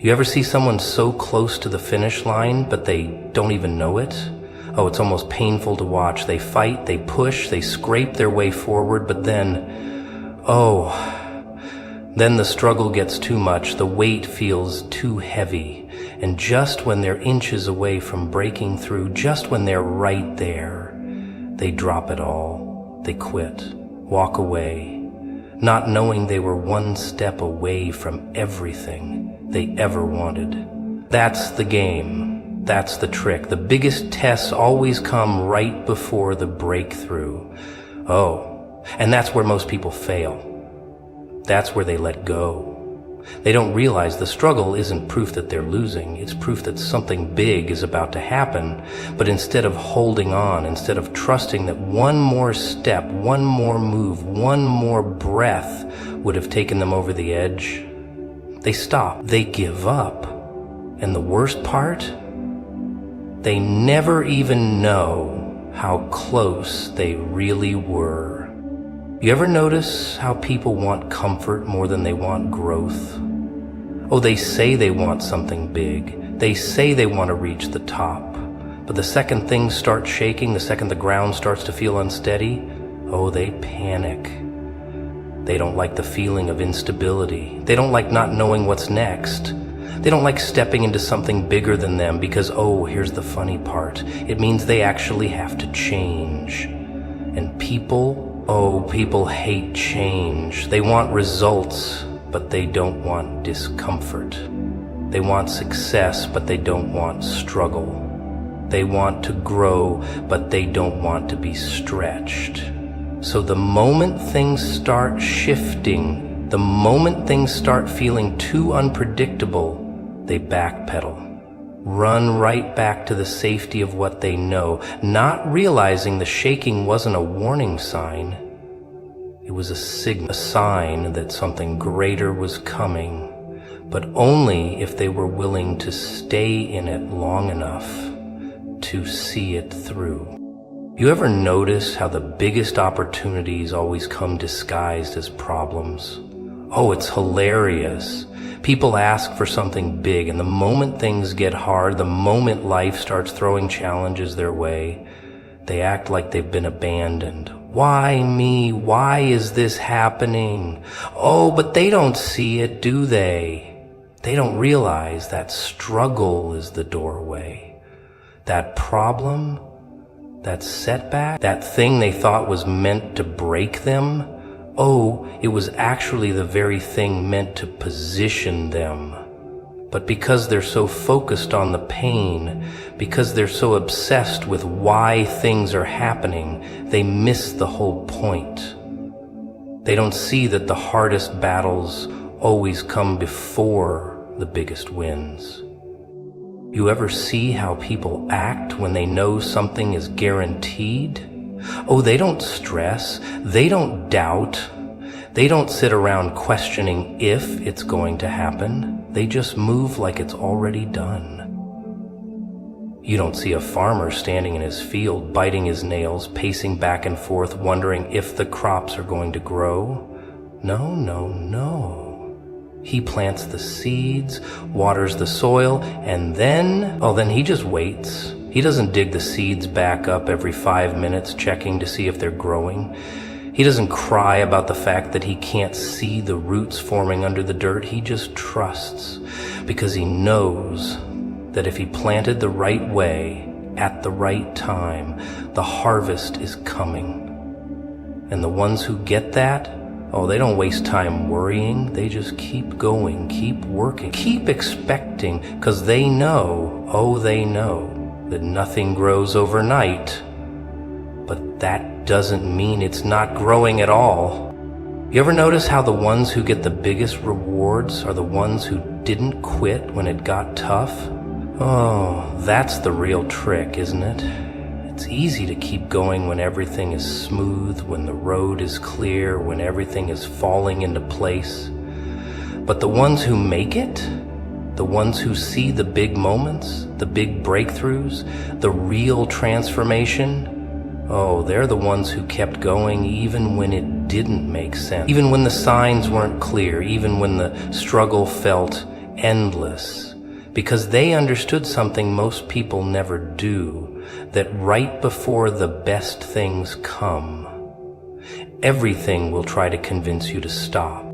You ever see someone so close to the finish line, but they don't even know it? Oh, it's almost painful to watch. They fight, they push, they scrape their way forward, but then the struggle gets too much, the weight feels too heavy, and just when they're inches away from breaking through, just when they're right there, they drop it all. They quit, walk away, not knowing they were one step away from everything they ever wanted. That's the game. That's the trick. The biggest tests always come right before the breakthrough. And that's where most people fail. That's where they let go. They don't realize the struggle isn't proof that they're losing. It's proof that something big is about to happen. But instead of holding on, instead of trusting that one more step, one more move, one more breath would have taken them over the edge, they stop. They give up. And the worst part? They never even know how close they really were. You ever notice how people want comfort more than they want growth? They say they want something big. They say they want to reach the top. But the second things start shaking, the second the ground starts to feel unsteady, they panic. They don't like the feeling of instability. They don't like not knowing what's next. They don't like stepping into something bigger than them because, here's the funny part. It means they actually have to change. And people hate change. They want results, but they don't want discomfort. They want success, but they don't want struggle. They want to grow, but they don't want to be stretched. So the moment things start shifting, the moment things start feeling too unpredictable, they backpedal. Run right back to the safety of what they know, not realizing the shaking wasn't a warning sign. It was a signal, a sign that something greater was coming, but only if they were willing to stay in it long enough to see it through. You ever notice how the biggest opportunities always come disguised as problems? Oh, it's hilarious. People ask for something big, and the moment things get hard, the moment life starts throwing challenges their way, they act like they've been abandoned. Why me? Why is this happening? Oh, but they don't see it, do they? They don't realize that struggle is the doorway. That problem, that setback, that thing they thought was meant to break them, oh, it was actually the very thing meant to position them. But because they're so focused on the pain, because they're so obsessed with why things are happening, they miss the whole point. They don't see that the hardest battles always come before the biggest wins. You ever see how people act when they know something is guaranteed? Oh, they don't stress, they don't doubt, they don't sit around questioning if it's going to happen. They just move like it's already done. You don't see a farmer standing in his field, biting his nails, pacing back and forth, wondering if the crops are going to grow. No, no, no. He plants the seeds, waters the soil, and then he just waits. He doesn't dig the seeds back up every 5 minutes, checking to see if they're growing. He doesn't cry about the fact that he can't see the roots forming under the dirt. He just trusts, because he knows that if he planted the right way, at the right time, the harvest is coming. And the ones who get that, oh, they don't waste time worrying. They just keep going, keep working, keep expecting, because they know, oh, they know that nothing grows overnight. But that doesn't mean it's not growing at all. You ever notice how the ones who get the biggest rewards are the ones who didn't quit when it got tough? Oh, that's the real trick, isn't it? It's easy to keep going when everything is smooth, when the road is clear, when everything is falling into place. But the ones who make it, the ones who see the big moments, the big breakthroughs, the real transformation, oh, they're the ones who kept going even when it didn't make sense, even when the signs weren't clear, even when the struggle felt endless. Because they understood something most people never do, that right before the best things come, everything will try to convince you to stop.